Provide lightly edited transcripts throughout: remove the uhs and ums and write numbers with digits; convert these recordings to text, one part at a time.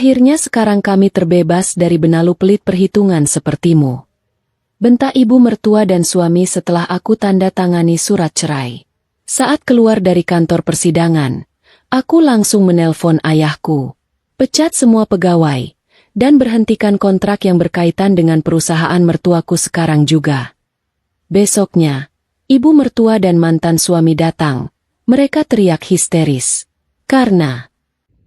Akhirnya sekarang kami terbebas dari benalu pelit perhitungan sepertimu. Bentak ibu mertua dan suami setelah aku tanda tangani surat cerai. Saat keluar dari kantor persidangan, aku langsung menelpon ayahku. Pecat semua pegawai, dan berhentikan kontrak yang berkaitan dengan perusahaan mertuaku sekarang juga. Besoknya, ibu mertua dan mantan suami datang. Mereka teriak histeris. Karena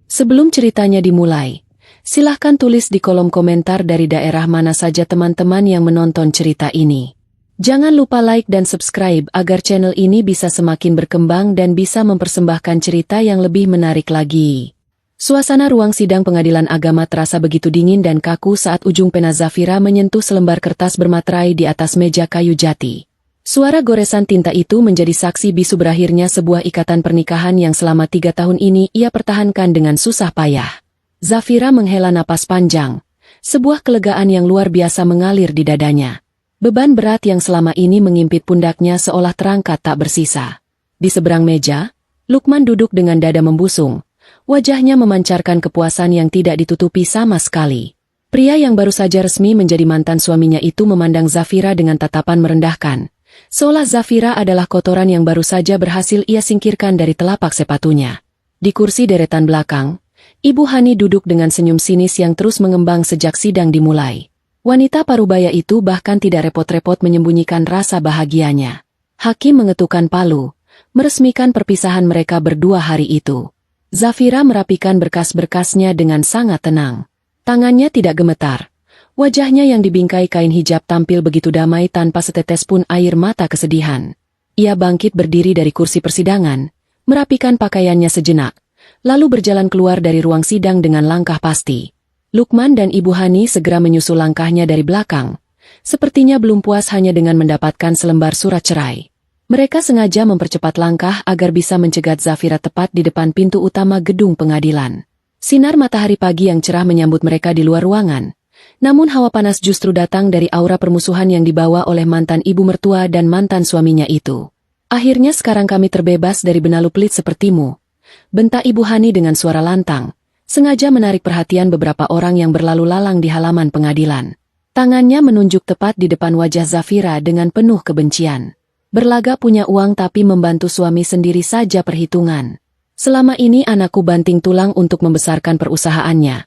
sebelum ceritanya dimulai, silahkan tulis di kolom komentar dari daerah mana saja teman-teman yang menonton cerita ini. Jangan lupa like dan subscribe agar channel ini bisa semakin berkembang dan bisa mempersembahkan cerita yang lebih menarik lagi. Suasana ruang sidang pengadilan agama terasa begitu dingin dan kaku saat ujung pena Zafira menyentuh selembar kertas bermaterai di atas meja kayu jati. Suara goresan tinta itu menjadi saksi bisu berakhirnya sebuah ikatan pernikahan yang selama 3 tahun ini ia pertahankan dengan susah payah. Zafira menghela napas panjang. Sebuah kelegaan yang luar biasa mengalir di dadanya. Beban berat yang selama ini mengimpit pundaknya seolah terangkat tak bersisa. Di seberang meja, Lukman duduk dengan dada membusung. Wajahnya memancarkan kepuasan yang tidak ditutupi sama sekali. Pria yang baru saja resmi menjadi mantan suaminya itu memandang Zafira dengan tatapan merendahkan. Seolah Zafira adalah kotoran yang baru saja berhasil ia singkirkan dari telapak sepatunya. Di kursi deretan belakang, Ibu Hani duduk dengan senyum sinis yang terus mengembang sejak sidang dimulai. Wanita parubaya itu bahkan tidak repot-repot menyembunyikan rasa bahagianya. Hakim mengetukkan palu, meresmikan perpisahan mereka berdua hari itu. Zafira merapikan berkas-berkasnya dengan sangat tenang. Tangannya tidak gemetar. Wajahnya yang dibingkai kain hijab tampil begitu damai tanpa setetes pun air mata kesedihan. Ia bangkit berdiri dari kursi persidangan, merapikan pakaiannya sejenak, lalu berjalan keluar dari ruang sidang dengan langkah pasti. Lukman dan Ibu Hani segera menyusul langkahnya dari belakang. Sepertinya belum puas hanya dengan mendapatkan selembar surat cerai. Mereka sengaja mempercepat langkah agar bisa mencegat Zafira tepat di depan pintu utama gedung pengadilan. Sinar matahari pagi yang cerah menyambut mereka di luar ruangan. Namun hawa panas justru datang dari aura permusuhan yang dibawa oleh mantan ibu mertua dan mantan suaminya itu. Akhirnya sekarang kami terbebas dari benalu pelit sepertimu. Bentak Ibu Hani dengan suara lantang, sengaja menarik perhatian beberapa orang yang berlalu lalang di halaman pengadilan. Tangannya menunjuk tepat di depan wajah Zafira dengan penuh kebencian. Berlaga punya uang tapi membantu suami sendiri saja perhitungan. Selama ini anakku banting tulang untuk membesarkan perusahaannya.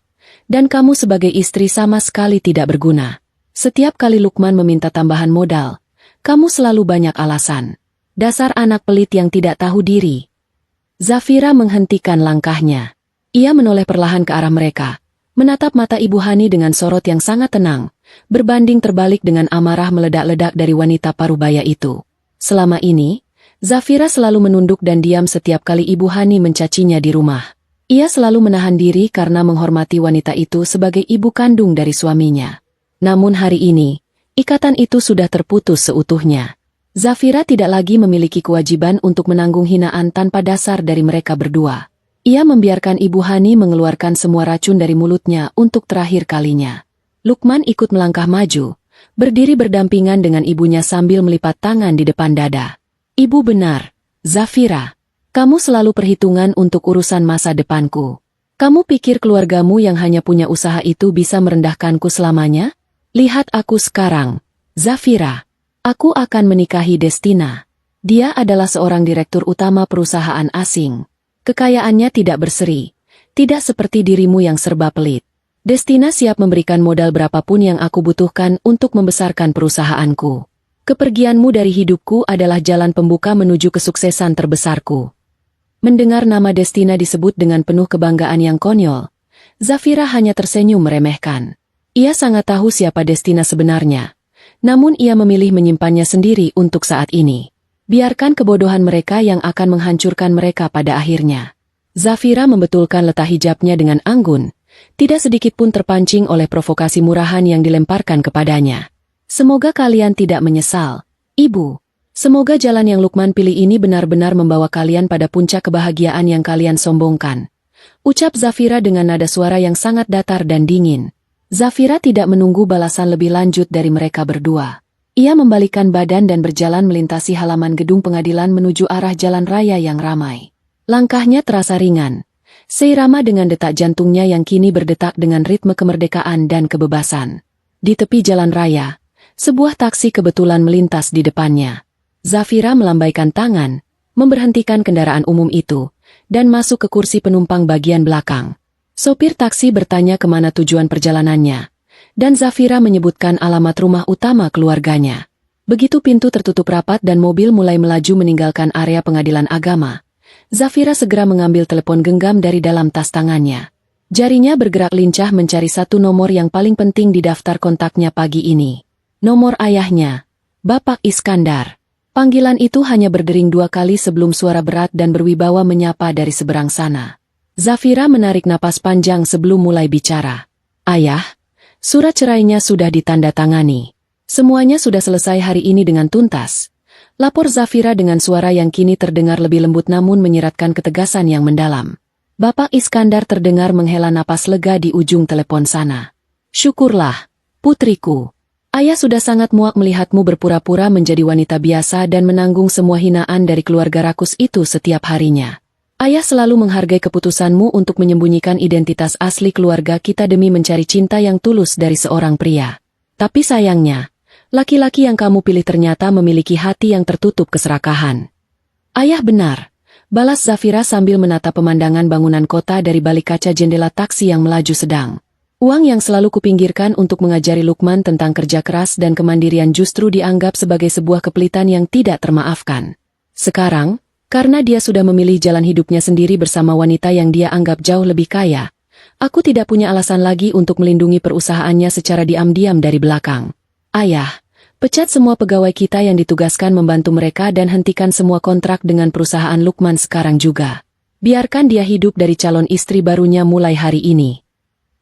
Dan kamu sebagai istri sama sekali tidak berguna. Setiap kali Lukman meminta tambahan modal, kamu selalu banyak alasan. Dasar anak pelit yang tidak tahu diri. Zafira menghentikan langkahnya. Ia menoleh perlahan ke arah mereka, menatap mata Ibu Hani dengan sorot yang sangat tenang, berbanding terbalik dengan amarah meledak-ledak dari wanita parubaya itu. Selama ini, Zafira selalu menunduk dan diam setiap kali Ibu Hani mencacinya di rumah. Ia selalu menahan diri karena menghormati wanita itu sebagai ibu kandung dari suaminya. Namun hari ini, ikatan itu sudah terputus seutuhnya. Zafira tidak lagi memiliki kewajiban untuk menanggung hinaan tanpa dasar dari mereka berdua. Ia membiarkan Ibu Hani mengeluarkan semua racun dari mulutnya untuk terakhir kalinya. Lukman ikut melangkah maju, berdiri berdampingan dengan ibunya sambil melipat tangan di depan dada. Ibu benar, Zafira. Kamu selalu perhitungan untuk urusan masa depanku. Kamu pikir keluargamu yang hanya punya usaha itu bisa merendahkanku selamanya? Lihat aku sekarang, Zafira. Aku akan menikahi Destina. Dia adalah seorang direktur utama perusahaan asing. Kekayaannya tidak berseri, tidak seperti dirimu yang serba pelit. Destina siap memberikan modal berapapun yang aku butuhkan untuk membesarkan perusahaanku. Kepergianmu dari hidupku adalah jalan pembuka menuju kesuksesan terbesarku. Mendengar nama Destina disebut dengan penuh kebanggaan yang konyol, Zafira hanya tersenyum meremehkan. Ia sangat tahu siapa Destina sebenarnya, namun ia memilih menyimpannya sendiri untuk saat ini. Biarkan kebodohan mereka yang akan menghancurkan mereka pada akhirnya. Zafira membetulkan letak hijabnya dengan anggun, tidak sedikit pun terpancing oleh provokasi murahan yang dilemparkan kepadanya. Semoga kalian tidak menyesal, Ibu. Semoga jalan yang Lukman pilih ini benar-benar membawa kalian pada puncak kebahagiaan yang kalian sombongkan. Ucap Zafira dengan nada suara yang sangat datar dan dingin. Zafira tidak menunggu balasan lebih lanjut dari mereka berdua. Ia membalikkan badan dan berjalan melintasi halaman gedung pengadilan menuju arah jalan raya yang ramai. Langkahnya terasa ringan, seirama dengan detak jantungnya yang kini berdetak dengan ritme kemerdekaan dan kebebasan. Di tepi jalan raya, sebuah taksi kebetulan melintas di depannya. Zafira melambaikan tangan, memberhentikan kendaraan umum itu, dan masuk ke kursi penumpang bagian belakang. Sopir taksi bertanya kemana tujuan perjalanannya, dan Zafira menyebutkan alamat rumah utama keluarganya. Begitu pintu tertutup rapat dan mobil mulai melaju meninggalkan area pengadilan agama, Zafira segera mengambil telepon genggam dari dalam tas tangannya. Jarinya bergerak lincah mencari satu nomor yang paling penting di daftar kontaknya pagi ini. Nomor ayahnya, Bapak Iskandar. Panggilan itu hanya berdering 2 kali sebelum suara berat dan berwibawa menyapa dari seberang sana. Zafira menarik napas panjang sebelum mulai bicara. Ayah, surat cerainya sudah ditandatangani. Semuanya sudah selesai hari ini dengan tuntas. Lapor Zafira dengan suara yang kini terdengar lebih lembut namun menyiratkan ketegasan yang mendalam. Bapak Iskandar terdengar menghela napas lega di ujung telepon sana. Syukurlah, putriku. Ayah sudah sangat muak melihatmu berpura-pura menjadi wanita biasa dan menanggung semua hinaan dari keluarga rakus itu setiap harinya. Ayah selalu menghargai keputusanmu untuk menyembunyikan identitas asli keluarga kita demi mencari cinta yang tulus dari seorang pria. Tapi sayangnya, laki-laki yang kamu pilih ternyata memiliki hati yang tertutup keserakahan. Ayah benar, balas Zafira sambil menatap pemandangan bangunan kota dari balik kaca jendela taksi yang melaju sedang. Uang yang selalu kupinggirkan untuk mengajari Lukman tentang kerja keras dan kemandirian justru dianggap sebagai sebuah kepelitan yang tidak termaafkan. Sekarang, karena dia sudah memilih jalan hidupnya sendiri bersama wanita yang dia anggap jauh lebih kaya, aku tidak punya alasan lagi untuk melindungi perusahaannya secara diam-diam dari belakang. Ayah, pecat semua pegawai kita yang ditugaskan membantu mereka dan hentikan semua kontrak dengan perusahaan Lukman sekarang juga. Biarkan dia hidup dari calon istri barunya mulai hari ini.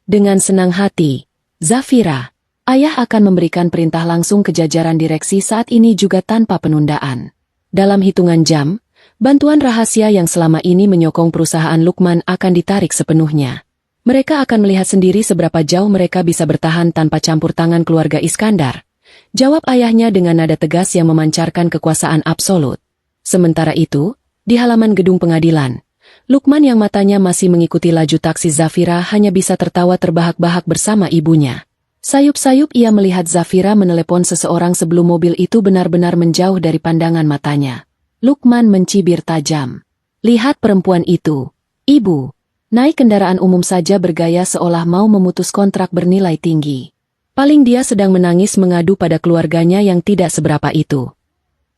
Dengan senang hati, Zafira, ayah akan memberikan perintah langsung ke jajaran direksi saat ini juga tanpa penundaan. Dalam hitungan jam, bantuan rahasia yang selama ini menyokong perusahaan Lukman akan ditarik sepenuhnya. Mereka akan melihat sendiri seberapa jauh mereka bisa bertahan tanpa campur tangan keluarga Iskandar. Jawab ayahnya dengan nada tegas yang memancarkan kekuasaan absolut. Sementara itu, di halaman gedung pengadilan, Lukman yang matanya masih mengikuti laju taksi Zafira hanya bisa tertawa terbahak-bahak bersama ibunya. Sayup-sayup ia melihat Zafira menelepon seseorang sebelum mobil itu benar-benar menjauh dari pandangan matanya. Lukman mencibir tajam. Lihat perempuan itu, Ibu. Naik kendaraan umum saja bergaya seolah mau memutus kontrak bernilai tinggi. Paling dia sedang menangis mengadu pada keluarganya yang tidak seberapa itu.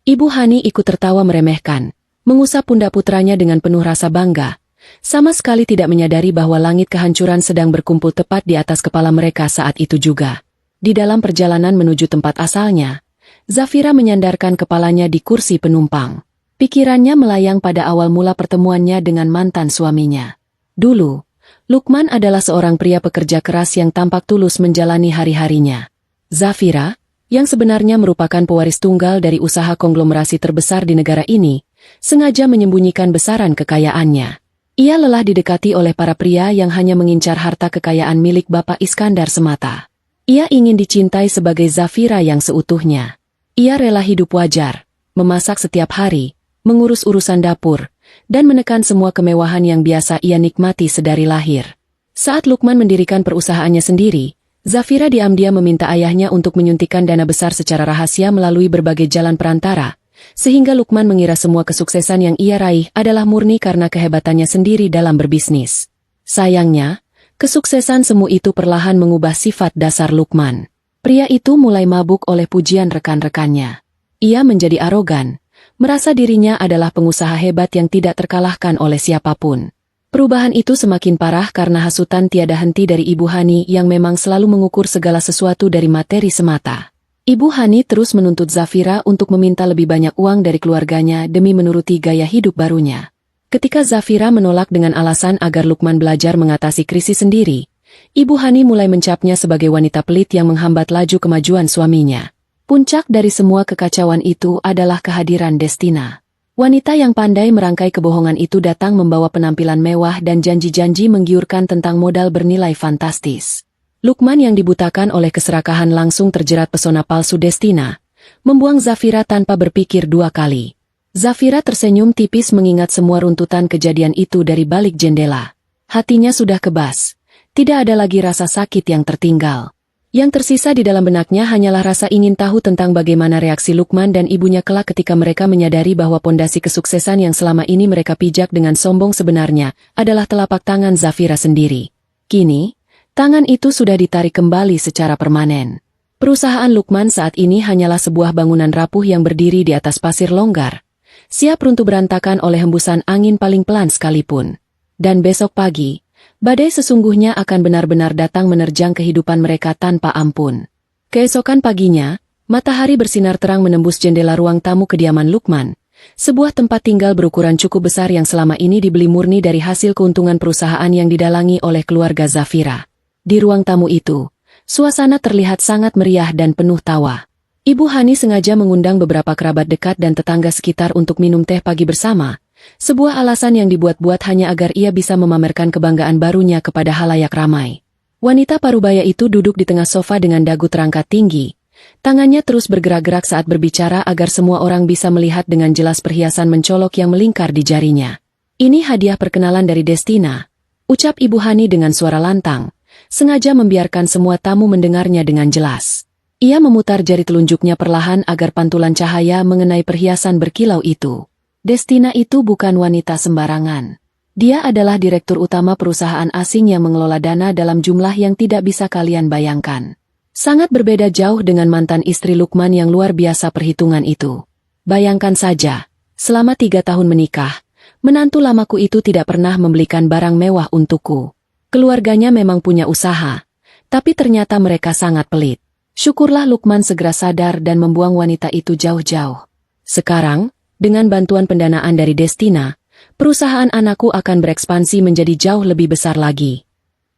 Ibu Hani ikut tertawa meremehkan, mengusap pundak putranya dengan penuh rasa bangga, sama sekali tidak menyadari bahwa langit kehancuran sedang berkumpul tepat di atas kepala mereka saat itu juga. Di dalam perjalanan menuju tempat asalnya, Zafira menyandarkan kepalanya di kursi penumpang. Pikirannya melayang pada awal mula pertemuannya dengan mantan suaminya. Dulu, Lukman adalah seorang pria pekerja keras yang tampak tulus menjalani hari-harinya. Zafira, yang sebenarnya merupakan pewaris tunggal dari usaha konglomerasi terbesar di negara ini, sengaja menyembunyikan besaran kekayaannya. Ia lelah didekati oleh para pria yang hanya mengincar harta kekayaan milik Bapak Iskandar semata. Ia ingin dicintai sebagai Zafira yang seutuhnya. Ia rela hidup wajar, memasak setiap hari, mengurus urusan dapur, dan menekan semua kemewahan yang biasa ia nikmati sedari lahir. Saat Lukman mendirikan perusahaannya sendiri, Zafira diam-diam meminta ayahnya untuk menyuntikkan dana besar secara rahasia melalui berbagai jalan perantara, sehingga Lukman mengira semua kesuksesan yang ia raih adalah murni karena kehebatannya sendiri dalam berbisnis. Sayangnya, kesuksesan semu itu perlahan mengubah sifat dasar Lukman. Pria itu mulai mabuk oleh pujian rekan-rekannya. Ia menjadi arogan, merasa dirinya adalah pengusaha hebat yang tidak terkalahkan oleh siapapun. Perubahan itu semakin parah karena hasutan tiada henti dari Ibu Hani yang memang selalu mengukur segala sesuatu dari materi semata. Ibu Hani terus menuntut Zafira untuk meminta lebih banyak uang dari keluarganya demi menuruti gaya hidup barunya. Ketika Zafira menolak dengan alasan agar Lukman belajar mengatasi krisis sendiri, Ibu Hani mulai mencapnya sebagai wanita pelit yang menghambat laju kemajuan suaminya. Puncak dari semua kekacauan itu adalah kehadiran Destina. Wanita yang pandai merangkai kebohongan itu datang membawa penampilan mewah dan janji-janji menggiurkan tentang modal bernilai fantastis. Lukman yang dibutakan oleh keserakahan langsung terjerat pesona palsu Destina, membuang Zafira tanpa berpikir 2 kali. Zafira tersenyum tipis mengingat semua runtutan kejadian itu dari balik jendela. Hatinya sudah kebas. Tidak ada lagi rasa sakit yang tertinggal. Yang tersisa di dalam benaknya hanyalah rasa ingin tahu tentang bagaimana reaksi Lukman dan ibunya kelak ketika mereka menyadari bahwa pondasi kesuksesan yang selama ini mereka pijak dengan sombong sebenarnya adalah telapak tangan Zafira sendiri. Kini, tangan itu sudah ditarik kembali secara permanen. Perusahaan Lukman saat ini hanyalah sebuah bangunan rapuh yang berdiri di atas pasir longgar, siap runtuh berantakan oleh hembusan angin paling pelan sekalipun. Dan besok pagi, badai sesungguhnya akan benar-benar datang menerjang kehidupan mereka tanpa ampun. Keesokan paginya, matahari bersinar terang menembus jendela ruang tamu kediaman Lukman, sebuah tempat tinggal berukuran cukup besar yang selama ini dibeli murni dari hasil keuntungan perusahaan yang didalangi oleh keluarga Zafira. Di ruang tamu itu, suasana terlihat sangat meriah dan penuh tawa. Ibu Hani sengaja mengundang beberapa kerabat dekat dan tetangga sekitar untuk minum teh pagi bersama. Sebuah alasan yang dibuat-buat hanya agar ia bisa memamerkan kebanggaan barunya kepada halayak ramai. Wanita parubaya itu duduk di tengah sofa dengan dagu terangkat tinggi. Tangannya terus bergerak-gerak saat berbicara agar semua orang bisa melihat dengan jelas perhiasan mencolok yang melingkar di jarinya. "Ini hadiah perkenalan dari Destina," ucap Ibu Hani dengan suara lantang, sengaja membiarkan semua tamu mendengarnya dengan jelas. Ia memutar jari telunjuknya perlahan agar pantulan cahaya mengenai perhiasan berkilau itu. Destina itu bukan wanita sembarangan. Dia adalah direktur utama perusahaan asing yang mengelola dana dalam jumlah yang tidak bisa kalian bayangkan. Sangat berbeda jauh dengan mantan istri Lukman yang luar biasa perhitungan itu. Bayangkan saja, selama 3 tahun menikah, menantu lamaku itu tidak pernah membelikan barang mewah untukku. Keluarganya memang punya usaha, tapi ternyata mereka sangat pelit. Syukurlah Lukman segera sadar dan membuang wanita itu jauh-jauh. Sekarang, dengan bantuan pendanaan dari Destina, perusahaan anakku akan berekspansi menjadi jauh lebih besar lagi.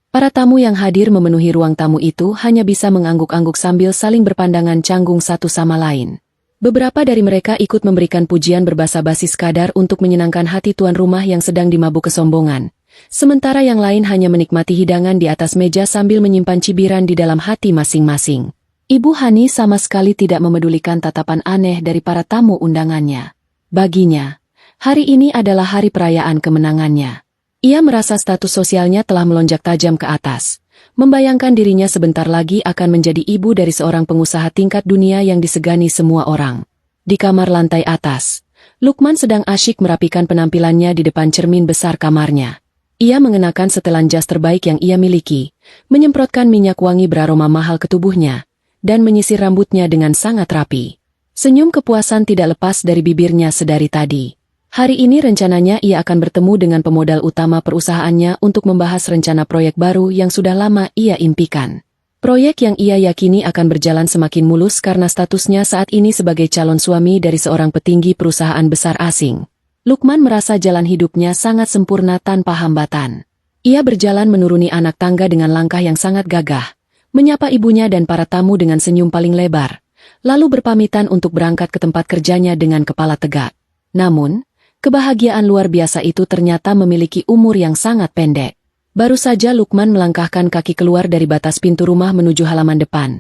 Para tamu yang hadir memenuhi ruang tamu itu hanya bisa mengangguk-angguk sambil saling berpandangan canggung satu sama lain. Beberapa dari mereka ikut memberikan pujian berbasa-basi sekadar untuk menyenangkan hati tuan rumah yang sedang dimabuk kesombongan. Sementara yang lain hanya menikmati hidangan di atas meja sambil menyimpan cibiran di dalam hati masing-masing. Ibu Hani sama sekali tidak memedulikan tatapan aneh dari para tamu undangannya. Baginya, hari ini adalah hari perayaan kemenangannya. Ia merasa status sosialnya telah melonjak tajam ke atas, membayangkan dirinya sebentar lagi akan menjadi ibu dari seorang pengusaha tingkat dunia yang disegani semua orang. Di kamar lantai atas, Lukman sedang asyik merapikan penampilannya di depan cermin besar kamarnya. Ia mengenakan setelan jas terbaik yang ia miliki, menyemprotkan minyak wangi beraroma mahal ke tubuhnya, dan menyisir rambutnya dengan sangat rapi. Senyum kepuasan tidak lepas dari bibirnya sedari tadi. Hari ini rencananya ia akan bertemu dengan pemodal utama perusahaannya untuk membahas rencana proyek baru yang sudah lama ia impikan. Proyek yang ia yakini akan berjalan semakin mulus karena statusnya saat ini sebagai calon suami dari seorang petinggi perusahaan besar asing. Lukman merasa jalan hidupnya sangat sempurna tanpa hambatan. Ia berjalan menuruni anak tangga dengan langkah yang sangat gagah, menyapa ibunya dan para tamu dengan senyum paling lebar, lalu berpamitan untuk berangkat ke tempat kerjanya dengan kepala tegak. Namun, kebahagiaan luar biasa itu ternyata memiliki umur yang sangat pendek. Baru saja Lukman melangkahkan kaki keluar dari batas pintu rumah menuju halaman depan.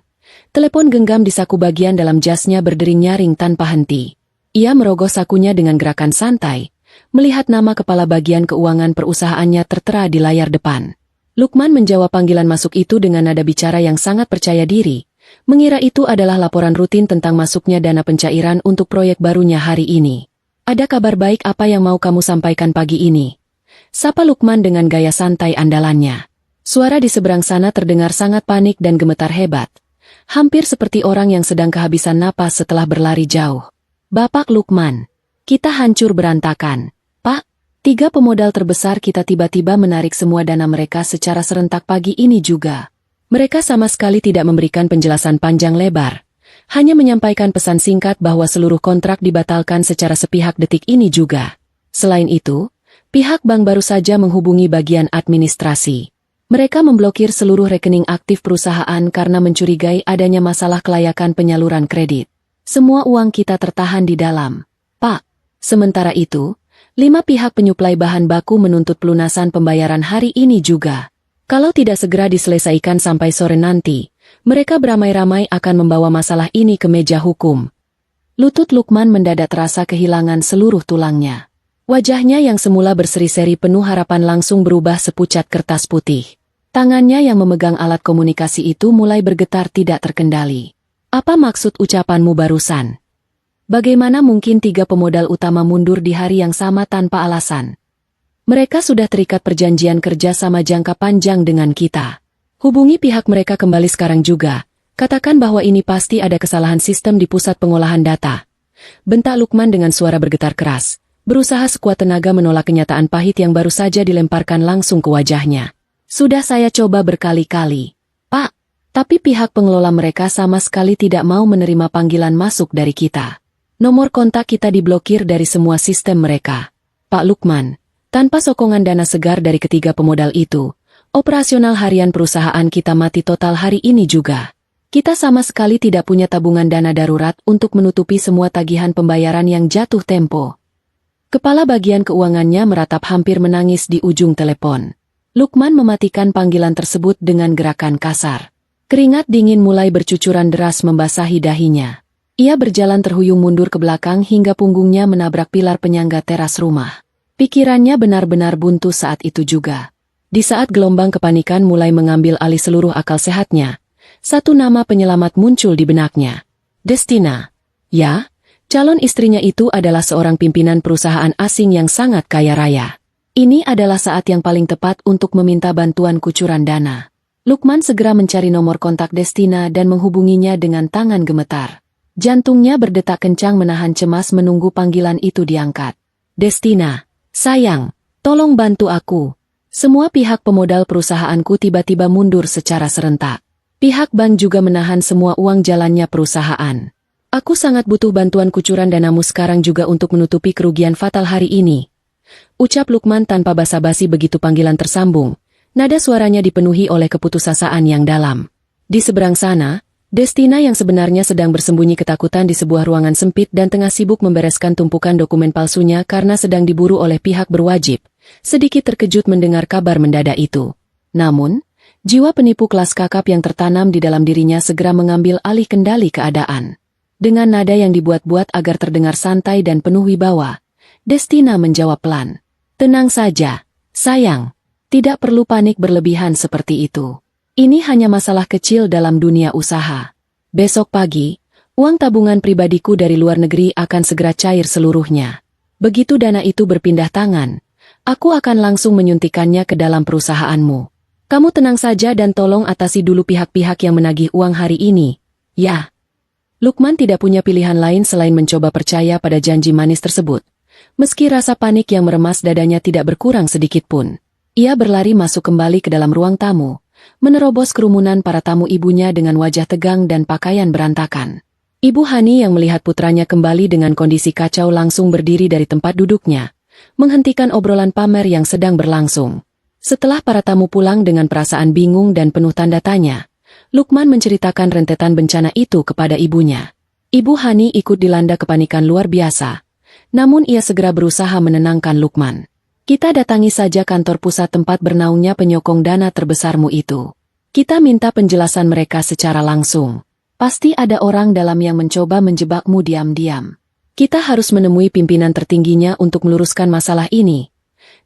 Telepon genggam di saku bagian dalam jasnya berdering nyaring tanpa henti. Ia merogoh sakunya dengan gerakan santai, melihat nama kepala bagian keuangan perusahaannya tertera di layar depan. Lukman menjawab panggilan masuk itu dengan nada bicara yang sangat percaya diri, mengira itu adalah laporan rutin tentang masuknya dana pencairan untuk proyek barunya hari ini. "Ada kabar baik apa yang mau kamu sampaikan pagi ini?" sapa Lukman dengan gaya santai andalannya. Suara di seberang sana terdengar sangat panik dan gemetar hebat, hampir seperti orang yang sedang kehabisan napas setelah berlari jauh. "Bapak Lukman, kita hancur berantakan, Pak. 3 pemodal terbesar kita tiba-tiba menarik semua dana mereka secara serentak pagi ini juga." Mereka sama sekali tidak memberikan penjelasan panjang lebar, hanya menyampaikan pesan singkat bahwa seluruh kontrak dibatalkan secara sepihak detik ini juga. Selain itu, pihak bank baru saja menghubungi bagian administrasi. Mereka memblokir seluruh rekening aktif perusahaan karena mencurigai adanya masalah kelayakan penyaluran kredit. Semua uang kita tertahan di dalam, Pak. Sementara itu, 5 pihak penyuplai bahan baku menuntut pelunasan pembayaran hari ini juga. Kalau tidak segera diselesaikan sampai sore nanti, mereka beramai-ramai akan membawa masalah ini ke meja hukum. Lutut Lukman mendadak terasa kehilangan seluruh tulangnya. Wajahnya yang semula berseri-seri penuh harapan langsung berubah sepucat kertas putih. Tangannya yang memegang alat komunikasi itu mulai bergetar tidak terkendali. Apa maksud ucapanmu barusan? Bagaimana mungkin 3 pemodal utama mundur di hari yang sama tanpa alasan? Mereka sudah terikat perjanjian kerja sama jangka panjang dengan kita. Hubungi pihak mereka kembali sekarang juga. Katakan bahwa ini pasti ada kesalahan sistem di pusat pengolahan data. Bentak Lukman dengan suara bergetar keras, berusaha sekuat tenaga menolak kenyataan pahit yang baru saja dilemparkan langsung ke wajahnya. Sudah saya coba berkali-kali, Pak, tapi pihak pengelola mereka sama sekali tidak mau menerima panggilan masuk dari kita. Nomor kontak kita diblokir dari semua sistem mereka. Pak Lukman, tanpa sokongan dana segar dari ketiga pemodal itu, operasional harian perusahaan kita mati total hari ini juga. Kita sama sekali tidak punya tabungan dana darurat untuk menutupi semua tagihan pembayaran yang jatuh tempo. Kepala bagian keuangannya meratap hampir menangis di ujung telepon. Lukman mematikan panggilan tersebut dengan gerakan kasar. Keringat dingin mulai bercucuran deras membasahi dahinya. Ia berjalan terhuyung mundur ke belakang hingga punggungnya menabrak pilar penyangga teras rumah. Pikirannya benar-benar buntu saat itu juga. Di saat gelombang kepanikan mulai mengambil alih seluruh akal sehatnya, satu nama penyelamat muncul di benaknya. Destina. Ya, calon istrinya itu adalah seorang pimpinan perusahaan asing yang sangat kaya raya. Ini adalah saat yang paling tepat untuk meminta bantuan kucuran dana. Lukman segera mencari nomor kontak Destina dan menghubunginya dengan tangan gemetar. Jantungnya berdetak kencang menahan cemas menunggu panggilan itu diangkat. Destina, sayang, tolong bantu aku. Semua pihak pemodal perusahaanku tiba-tiba mundur secara serentak. Pihak bank juga menahan semua uang jalannya perusahaan. Aku sangat butuh bantuan kucuran danamu sekarang juga untuk menutupi kerugian fatal hari ini. Ucap Lukman tanpa basa-basi begitu panggilan tersambung. Nada suaranya dipenuhi oleh keputusasaan yang dalam. Di seberang sana, Destina yang sebenarnya sedang bersembunyi ketakutan di sebuah ruangan sempit dan tengah sibuk membereskan tumpukan dokumen palsunya karena sedang diburu oleh pihak berwajib, sedikit terkejut mendengar kabar mendadak itu. Namun, jiwa penipu kelas kakap yang tertanam di dalam dirinya segera mengambil alih kendali keadaan. Dengan nada yang dibuat-buat agar terdengar santai dan penuh wibawa, Destina menjawab pelan. Tenang saja, sayang. Tidak perlu panik berlebihan seperti itu. Ini hanya masalah kecil dalam dunia usaha. Besok pagi, uang tabungan pribadiku dari luar negeri akan segera cair seluruhnya. Begitu dana itu berpindah tangan, aku akan langsung menyuntikannya ke dalam perusahaanmu. Kamu tenang saja dan tolong atasi dulu pihak-pihak yang menagih uang hari ini. Ya. Lukman tidak punya pilihan lain selain mencoba percaya pada janji manis tersebut. Meski rasa panik yang meremas dadanya tidak berkurang sedikit pun. Ia berlari masuk kembali ke dalam ruang tamu, menerobos kerumunan para tamu ibunya dengan wajah tegang dan pakaian berantakan. Ibu Hani yang melihat putranya kembali dengan kondisi kacau langsung berdiri dari tempat duduknya, menghentikan obrolan pamer yang sedang berlangsung. Setelah para tamu pulang dengan perasaan bingung dan penuh tanda tanya, Lukman menceritakan rentetan bencana itu kepada ibunya. Ibu Hani ikut dilanda kepanikan luar biasa. Namun ia segera berusaha menenangkan Lukman. Kita datangi saja kantor pusat tempat bernaungnya penyokong dana terbesarmu itu. Kita minta penjelasan mereka secara langsung. Pasti ada orang dalam yang mencoba menjebakmu diam-diam. Kita harus menemui pimpinan tertingginya untuk meluruskan masalah ini.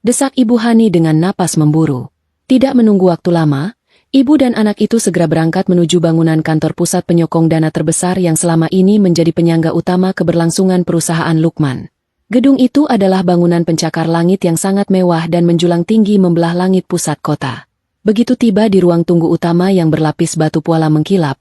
Desak Ibu Hani dengan napas memburu. Tidak menunggu waktu lama, ibu dan anak itu segera berangkat menuju bangunan kantor pusat penyokong dana terbesar yang selama ini menjadi penyangga utama keberlangsungan perusahaan Lukman. Gedung itu adalah bangunan pencakar langit yang sangat mewah dan menjulang tinggi membelah langit pusat kota. Begitu tiba di ruang tunggu utama yang berlapis batu puala mengkilap,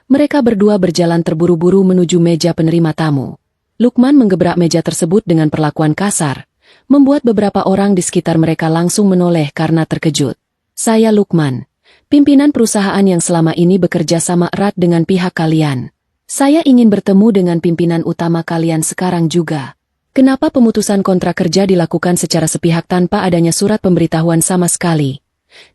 mereka berdua berjalan terburu-buru menuju meja penerima tamu. Lukman menggebrak meja tersebut dengan perlakuan kasar, membuat beberapa orang di sekitar mereka langsung menoleh karena terkejut. Saya Lukman, pimpinan perusahaan yang selama ini bekerja sama erat dengan pihak kalian. Saya ingin bertemu dengan pimpinan utama kalian sekarang juga. Kenapa pemutusan kontrak kerja dilakukan secara sepihak tanpa adanya surat pemberitahuan sama sekali?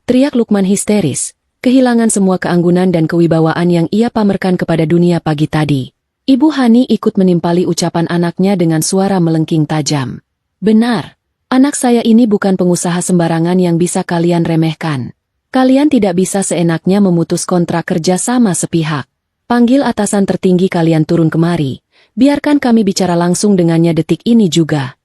Teriak Lukman histeris, kehilangan semua keanggunan dan kewibawaan yang ia pamerkan kepada dunia pagi tadi. Ibu Hani ikut menimpali ucapan anaknya dengan suara melengking tajam. Benar, anak saya ini bukan pengusaha sembarangan yang bisa kalian remehkan. Kalian tidak bisa seenaknya memutus kontrak kerja sama sepihak. Panggil atasan tertinggi kalian turun kemari. Biarkan kami bicara langsung dengannya detik ini juga.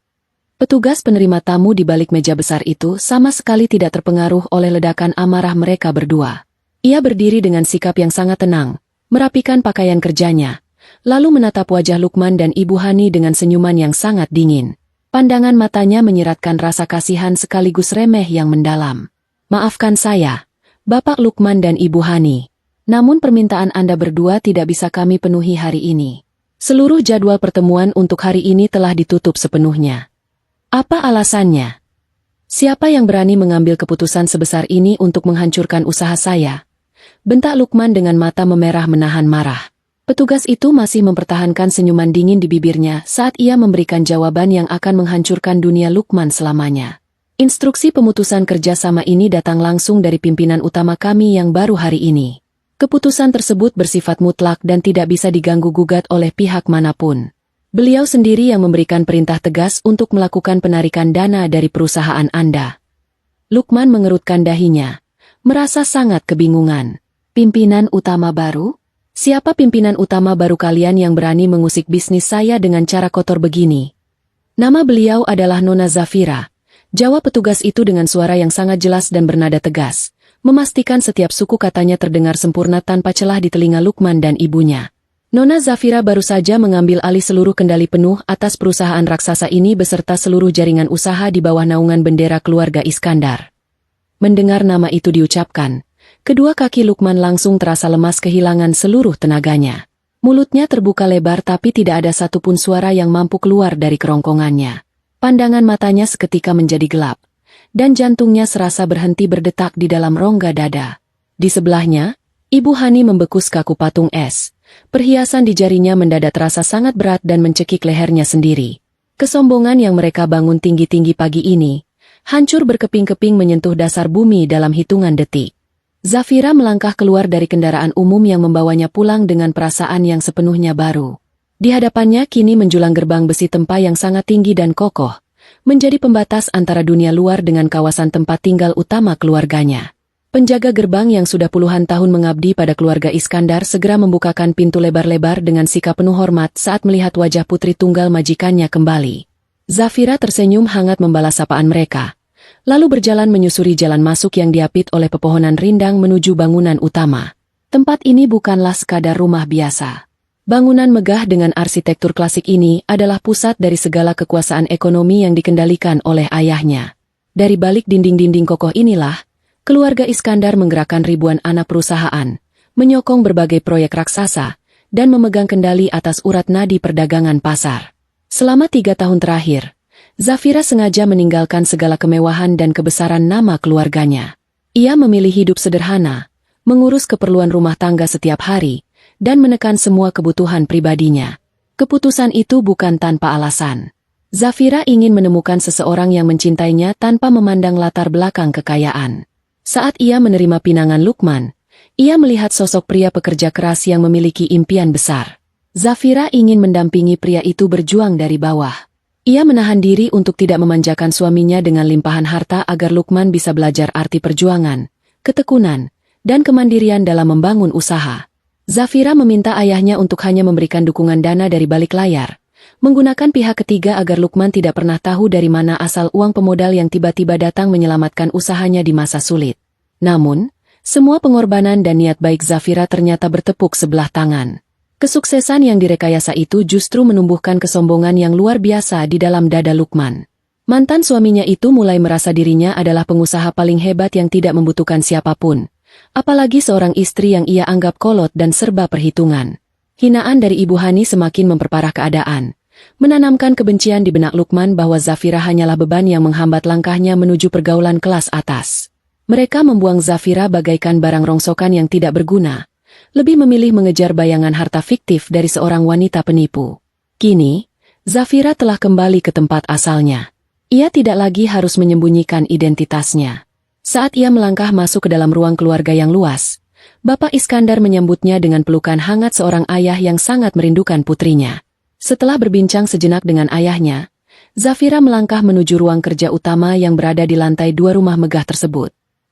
Petugas penerima tamu di balik meja besar itu sama sekali tidak terpengaruh oleh ledakan amarah mereka berdua. Ia berdiri dengan sikap yang sangat tenang, merapikan pakaian kerjanya, lalu menatap wajah Lukman dan Ibu Hani dengan senyuman yang sangat dingin. Pandangan matanya menyiratkan rasa kasihan sekaligus remeh yang mendalam. "Maafkan saya, Bapak Lukman dan Ibu Hani. Namun permintaan Anda berdua tidak bisa kami penuhi hari ini. Seluruh jadwal pertemuan untuk hari ini telah ditutup sepenuhnya." "Apa alasannya? Siapa yang berani mengambil keputusan sebesar ini untuk menghancurkan usaha saya?" bentak Lukman dengan mata memerah menahan marah. Petugas itu masih mempertahankan senyuman dingin di bibirnya saat ia memberikan jawaban yang akan menghancurkan dunia Lukman selamanya. "Instruksi pemutusan kerjasama ini datang langsung dari pimpinan utama kami yang baru hari ini. Keputusan tersebut bersifat mutlak dan tidak bisa diganggu-gugat oleh pihak manapun. Beliau sendiri yang memberikan perintah tegas untuk melakukan penarikan dana dari perusahaan Anda." Lukman mengerutkan dahinya, merasa sangat kebingungan. "Pimpinan utama baru? Siapa pimpinan utama baru kalian yang berani mengusik bisnis saya dengan cara kotor begini?" "Nama beliau adalah Nona Zafira," jawab petugas itu dengan suara yang sangat jelas dan bernada tegas, memastikan setiap suku katanya terdengar sempurna tanpa celah di telinga Lukman dan ibunya. Nona Zafira baru saja mengambil alih seluruh kendali penuh atas perusahaan raksasa ini beserta seluruh jaringan usaha di bawah naungan bendera keluarga Iskandar. Mendengar nama itu diucapkan, kedua kaki Lukman langsung terasa lemas kehilangan seluruh tenaganya. Mulutnya terbuka lebar tapi tidak ada satupun suara yang mampu keluar dari kerongkongannya. Pandangan matanya seketika menjadi gelap, dan jantungnya serasa berhenti berdetak di dalam rongga dada. Di sebelahnya, Ibu Hani membekus kaku patung es. Perhiasan di jarinya mendadak terasa sangat berat dan mencekik lehernya sendiri. Kesombongan yang mereka bangun tinggi-tinggi pagi ini, hancur berkeping-keping menyentuh dasar bumi dalam hitungan detik. Zafira melangkah keluar dari kendaraan umum yang membawanya pulang dengan perasaan yang sepenuhnya baru. Di hadapannya kini menjulang gerbang besi tempa yang sangat tinggi dan kokoh, menjadi pembatas antara dunia luar dengan kawasan tempat tinggal utama keluarganya. Penjaga gerbang yang sudah puluhan tahun mengabdi pada keluarga Iskandar segera membukakan pintu lebar-lebar dengan sikap penuh hormat saat melihat wajah putri tunggal majikannya kembali. Zafira tersenyum hangat membalas sapaan mereka, lalu berjalan menyusuri jalan masuk yang diapit oleh pepohonan rindang menuju bangunan utama. Tempat ini bukanlah sekadar rumah biasa. Bangunan megah dengan arsitektur klasik ini adalah pusat dari segala kekuasaan ekonomi yang dikendalikan oleh ayahnya. Dari balik dinding-dinding kokoh inilah, keluarga Iskandar menggerakkan ribuan anak perusahaan, menyokong berbagai proyek raksasa, dan memegang kendali atas urat nadi perdagangan pasar. Selama 3 tahun terakhir, Zafira sengaja meninggalkan segala kemewahan dan kebesaran nama keluarganya. Ia memilih hidup sederhana, mengurus keperluan rumah tangga setiap hari, dan menekan semua kebutuhan pribadinya. Keputusan itu bukan tanpa alasan. Zafira ingin menemukan seseorang yang mencintainya tanpa memandang latar belakang kekayaan. Saat ia menerima pinangan Lukman, ia melihat sosok pria pekerja keras yang memiliki impian besar. Zafira ingin mendampingi pria itu berjuang dari bawah. Ia menahan diri untuk tidak memanjakan suaminya dengan limpahan harta agar Lukman bisa belajar arti perjuangan, ketekunan, dan kemandirian dalam membangun usaha. Zafira meminta ayahnya untuk hanya memberikan dukungan dana dari balik layar, menggunakan pihak ketiga agar Lukman tidak pernah tahu dari mana asal uang pemodal yang tiba-tiba datang menyelamatkan usahanya di masa sulit. Namun, semua pengorbanan dan niat baik Zafira ternyata bertepuk sebelah tangan. Kesuksesan yang direkayasa itu justru menumbuhkan kesombongan yang luar biasa di dalam dada Lukman. Mantan suaminya itu mulai merasa dirinya adalah pengusaha paling hebat yang tidak membutuhkan siapapun, apalagi seorang istri yang ia anggap kolot dan serba perhitungan. Hinaan dari Ibu Hani semakin memperparah keadaan, menanamkan kebencian di benak Lukman bahwa Zafira hanyalah beban yang menghambat langkahnya menuju pergaulan kelas atas. Mereka membuang Zafira bagaikan barang rongsokan yang tidak berguna, lebih memilih mengejar bayangan harta fiktif dari seorang wanita penipu. Kini, Zafira telah kembali ke tempat asalnya. Ia tidak lagi harus menyembunyikan identitasnya. Saat ia melangkah masuk ke dalam ruang keluarga yang luas, Bapak Iskandar menyambutnya dengan pelukan hangat seorang ayah yang sangat merindukan putrinya. Setelah berbincang sejenak dengan ayahnya, Zafira melangkah menuju ruang kerja utama yang berada di lantai 2 rumah megah tersebut.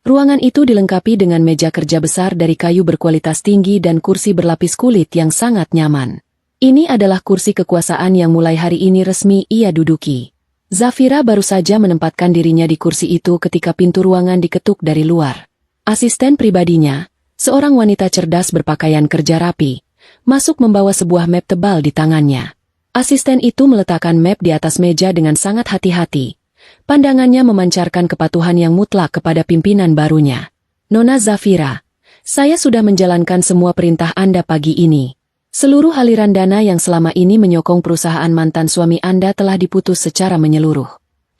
Ruangan itu dilengkapi dengan meja kerja besar dari kayu berkualitas tinggi dan kursi berlapis kulit yang sangat nyaman. Ini adalah kursi kekuasaan yang mulai hari ini resmi ia duduki. Zafira baru saja menempatkan dirinya di kursi itu ketika pintu ruangan diketuk dari luar. Asisten pribadinya, seorang wanita cerdas berpakaian kerja rapi, masuk membawa sebuah map tebal di tangannya. Asisten itu meletakkan map di atas meja dengan sangat hati-hati. Pandangannya memancarkan kepatuhan yang mutlak kepada pimpinan barunya. Nona Zafira, saya sudah menjalankan semua perintah Anda pagi ini. Seluruh aliran dana yang selama ini menyokong perusahaan mantan suami Anda telah diputus secara menyeluruh.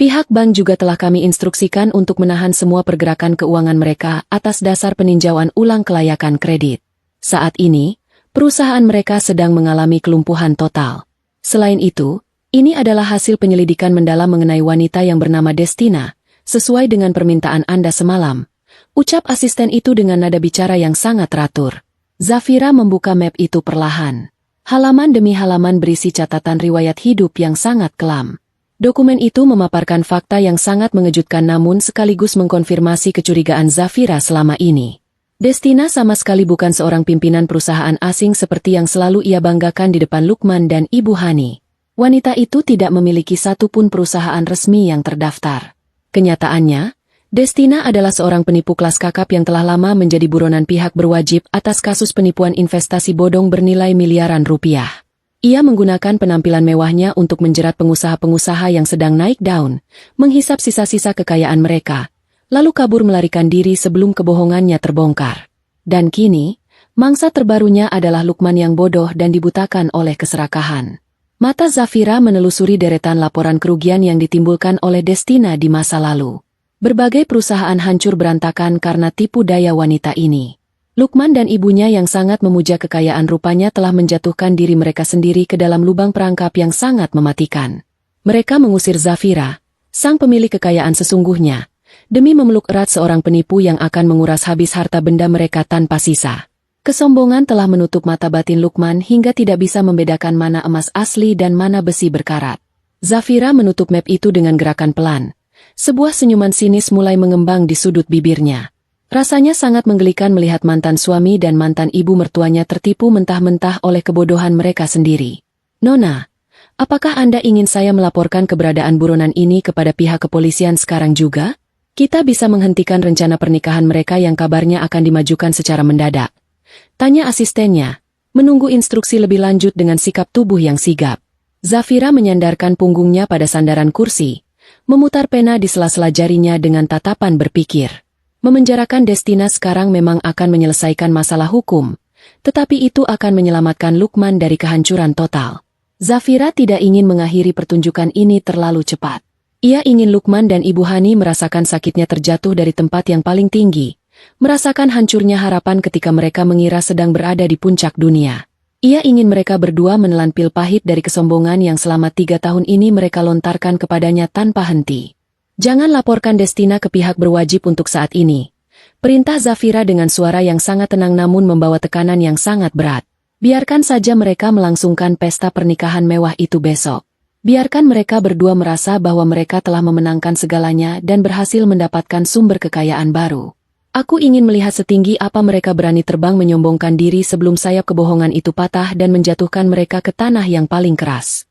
Pihak bank juga telah kami instruksikan untuk menahan semua pergerakan keuangan mereka atas dasar peninjauan ulang kelayakan kredit. Saat ini, perusahaan mereka sedang mengalami kelumpuhan total. Selain itu, ini adalah hasil penyelidikan mendalam mengenai wanita yang bernama Destina, sesuai dengan permintaan Anda semalam. Ucap asisten itu dengan nada bicara yang sangat teratur. Zafira membuka map itu perlahan. Halaman demi halaman berisi catatan riwayat hidup yang sangat kelam. Dokumen itu memaparkan fakta yang sangat mengejutkan namun sekaligus mengkonfirmasi kecurigaan Zafira selama ini. Destina sama sekali bukan seorang pimpinan perusahaan asing seperti yang selalu ia banggakan di depan Lukman dan Ibu Hani. Wanita itu tidak memiliki satupun perusahaan resmi yang terdaftar. Kenyataannya, Destina adalah seorang penipu kelas kakap yang telah lama menjadi buronan pihak berwajib atas kasus penipuan investasi bodong bernilai miliaran rupiah. Ia menggunakan penampilan mewahnya untuk menjerat pengusaha-pengusaha yang sedang naik daun, menghisap sisa-sisa kekayaan mereka, lalu kabur melarikan diri sebelum kebohongannya terbongkar. Dan kini, mangsa terbarunya adalah Lukman yang bodoh dan dibutakan oleh keserakahan. Mata Zafira menelusuri deretan laporan kerugian yang ditimbulkan oleh Destina di masa lalu. Berbagai perusahaan hancur berantakan karena tipu daya wanita ini. Lukman dan ibunya yang sangat memuja kekayaan rupanya telah menjatuhkan diri mereka sendiri ke dalam lubang perangkap yang sangat mematikan. Mereka mengusir Zafira, sang pemilik kekayaan sesungguhnya, demi memeluk erat seorang penipu yang akan menguras habis harta benda mereka tanpa sisa. Kesombongan telah menutup mata batin Lukman hingga tidak bisa membedakan mana emas asli dan mana besi berkarat. Zafira menutup map itu dengan gerakan pelan. Sebuah senyuman sinis mulai mengembang di sudut bibirnya. Rasanya sangat menggelikan melihat mantan suami dan mantan ibu mertuanya tertipu mentah-mentah oleh kebodohan mereka sendiri. Nona, apakah Anda ingin saya melaporkan keberadaan buronan ini kepada pihak kepolisian sekarang juga? Kita bisa menghentikan rencana pernikahan mereka yang kabarnya akan dimajukan secara mendadak. Tanya asistennya, menunggu instruksi lebih lanjut dengan sikap tubuh yang sigap. Zafira menyandarkan punggungnya pada sandaran kursi, memutar pena di sela-sela jarinya dengan tatapan berpikir. Memenjarakan Destina sekarang memang akan menyelesaikan masalah hukum, tetapi itu akan menyelamatkan Lukman dari kehancuran total. Zafira tidak ingin mengakhiri pertunjukan ini terlalu cepat. Ia ingin Lukman dan Ibu Hani merasakan sakitnya terjatuh dari tempat yang paling tinggi, merasakan hancurnya harapan ketika mereka mengira sedang berada di puncak dunia. Ia ingin mereka berdua menelan pil pahit dari kesombongan yang selama 3 tahun ini mereka lontarkan kepadanya tanpa henti. Jangan laporkan Destina ke pihak berwajib untuk saat ini. Perintah Zafira dengan suara yang sangat tenang namun membawa tekanan yang sangat berat. Biarkan saja mereka melangsungkan pesta pernikahan mewah itu besok. Biarkan mereka berdua merasa bahwa mereka telah memenangkan segalanya dan berhasil mendapatkan sumber kekayaan baru. Aku ingin melihat setinggi apa mereka berani terbang menyombongkan diri sebelum sayap kebohongan itu patah dan menjatuhkan mereka ke tanah yang paling keras.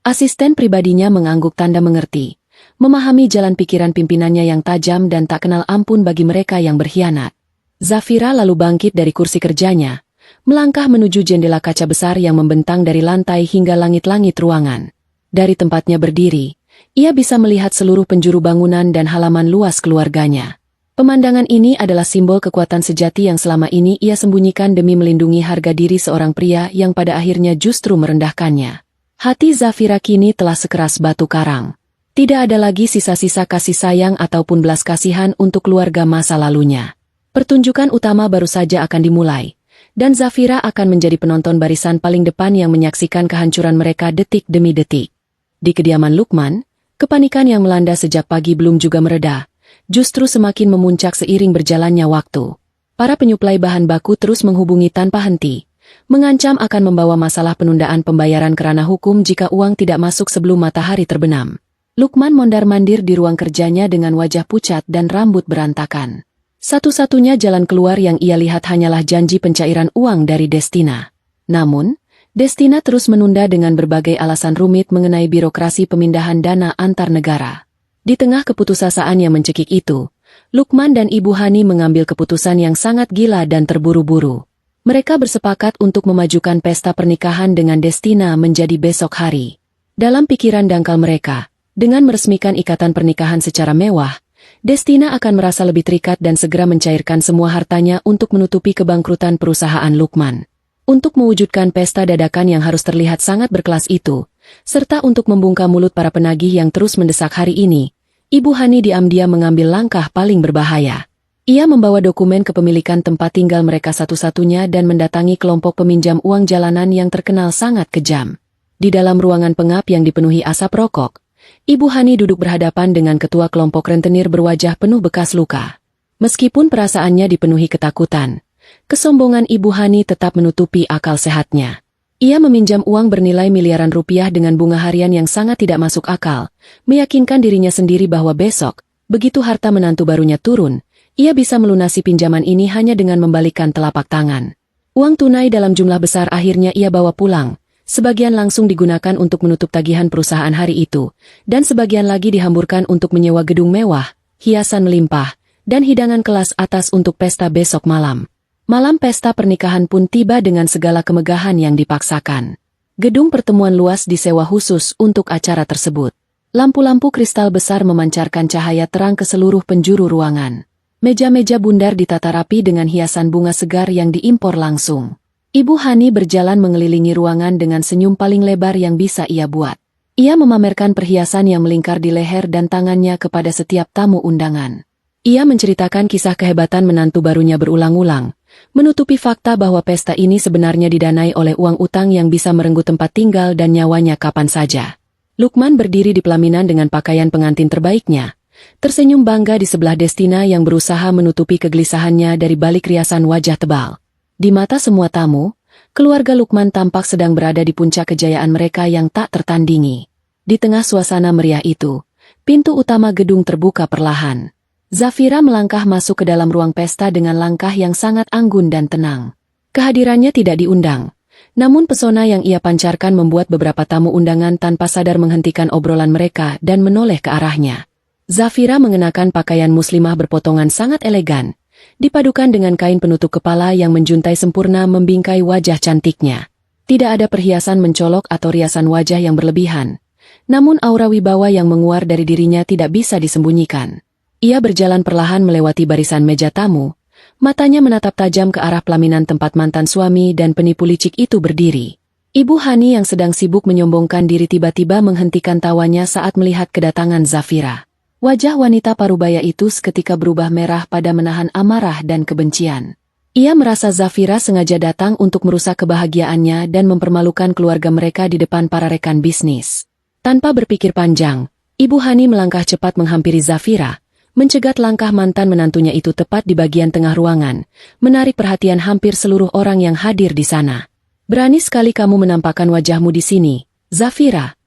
Asisten pribadinya mengangguk tanda mengerti, memahami jalan pikiran pimpinannya yang tajam dan tak kenal ampun bagi mereka yang berkhianat. Zafira lalu bangkit dari kursi kerjanya, melangkah menuju jendela kaca besar yang membentang dari lantai hingga langit-langit ruangan. Dari tempatnya berdiri, ia bisa melihat seluruh penjuru bangunan dan halaman luas keluarganya. Pemandangan ini adalah simbol kekuatan sejati yang selama ini ia sembunyikan demi melindungi harga diri seorang pria yang pada akhirnya justru merendahkannya. Hati Zafira kini telah sekeras batu karang. Tidak ada lagi sisa-sisa kasih sayang ataupun belas kasihan untuk keluarga masa lalunya. Pertunjukan utama baru saja akan dimulai, dan Zafira akan menjadi penonton barisan paling depan yang menyaksikan kehancuran mereka detik demi detik. Di kediaman Lukman, kepanikan yang melanda sejak pagi belum juga mereda, justru semakin memuncak seiring berjalannya waktu. Para penyuplai bahan baku terus menghubungi tanpa henti, mengancam akan membawa masalah penundaan pembayaran kerana hukum jika uang tidak masuk sebelum matahari terbenam. Lukman mondar-mandir di ruang kerjanya dengan wajah pucat dan rambut berantakan. Satu-satunya jalan keluar yang ia lihat hanyalah janji pencairan uang dari Destina. Namun, Destina terus menunda dengan berbagai alasan rumit mengenai birokrasi pemindahan dana antar negara. Di tengah keputusasaan yang mencekik itu, Lukman dan Ibu Hani mengambil keputusan yang sangat gila dan terburu-buru. Mereka bersepakat untuk memajukan pesta pernikahan dengan Destina menjadi besok hari. Dalam pikiran dangkal mereka, dengan meresmikan ikatan pernikahan secara mewah, Destina akan merasa lebih terikat dan segera mencairkan semua hartanya untuk menutupi kebangkrutan perusahaan Lukman. Untuk mewujudkan pesta dadakan yang harus terlihat sangat berkelas itu, serta untuk membungkam mulut para penagih yang terus mendesak hari ini, Ibu Hani diam-diam mengambil langkah paling berbahaya. Ia membawa dokumen kepemilikan tempat tinggal mereka satu-satunya dan mendatangi kelompok peminjam uang jalanan yang terkenal sangat kejam. Di dalam ruangan pengap yang dipenuhi asap rokok, Ibu Hani duduk berhadapan dengan ketua kelompok rentenir berwajah penuh bekas luka. Meskipun perasaannya dipenuhi ketakutan, kesombongan Ibu Hani tetap menutupi akal sehatnya. Ia meminjam uang bernilai miliaran rupiah dengan bunga harian yang sangat tidak masuk akal, meyakinkan dirinya sendiri bahwa besok, begitu harta menantu barunya turun, ia bisa melunasi pinjaman ini hanya dengan membalikkan telapak tangan. Uang tunai dalam jumlah besar akhirnya ia bawa pulang, sebagian langsung digunakan untuk menutup tagihan perusahaan hari itu, dan sebagian lagi dihamburkan untuk menyewa gedung mewah, hiasan melimpah, dan hidangan kelas atas untuk pesta besok malam. Malam pesta pernikahan pun tiba dengan segala kemegahan yang dipaksakan. Gedung pertemuan luas disewa khusus untuk acara tersebut. Lampu-lampu kristal besar memancarkan cahaya terang ke seluruh penjuru ruangan. Meja-meja bundar ditata rapi dengan hiasan bunga segar yang diimpor langsung. Ibu Hani berjalan mengelilingi ruangan dengan senyum paling lebar yang bisa ia buat. Ia memamerkan perhiasan yang melingkar di leher dan tangannya kepada setiap tamu undangan. Ia menceritakan kisah kehebatan menantu barunya berulang-ulang, menutupi fakta bahwa pesta ini sebenarnya didanai oleh uang utang yang bisa merenggut tempat tinggal dan nyawanya kapan saja. Lukman berdiri di pelaminan dengan pakaian pengantin terbaiknya, tersenyum bangga di sebelah Destina yang berusaha menutupi kegelisahannya dari balik riasan wajah tebal. Di mata semua tamu, keluarga Lukman tampak sedang berada di puncak kejayaan mereka yang tak tertandingi. Di tengah suasana meriah itu, pintu utama gedung terbuka perlahan. Zafira melangkah masuk ke dalam ruang pesta dengan langkah yang sangat anggun dan tenang. Kehadirannya tidak diundang, namun pesona yang ia pancarkan membuat beberapa tamu undangan tanpa sadar menghentikan obrolan mereka dan menoleh ke arahnya. Zafira mengenakan pakaian muslimah berpotongan sangat elegan, dipadukan dengan kain penutup kepala yang menjuntai sempurna membingkai wajah cantiknya. Tidak ada perhiasan mencolok atau riasan wajah yang berlebihan, namun aura wibawa yang menguar dari dirinya tidak bisa disembunyikan. Ia berjalan perlahan melewati barisan meja tamu, matanya menatap tajam ke arah pelaminan tempat mantan suami dan penipu licik itu berdiri. Ibu Hani yang sedang sibuk menyombongkan diri tiba-tiba menghentikan tawanya saat melihat kedatangan Zafira. Wajah wanita parubaya itu seketika berubah merah pada menahan amarah dan kebencian. Ia merasa Zafira sengaja datang untuk merusak kebahagiaannya dan mempermalukan keluarga mereka di depan para rekan bisnis. Tanpa berpikir panjang, Ibu Hani melangkah cepat menghampiri Zafira, mencegat langkah mantan menantunya itu tepat di bagian tengah ruangan, menarik perhatian hampir seluruh orang yang hadir di sana. "Berani sekali kamu menampakkan wajahmu di sini, Zafira,"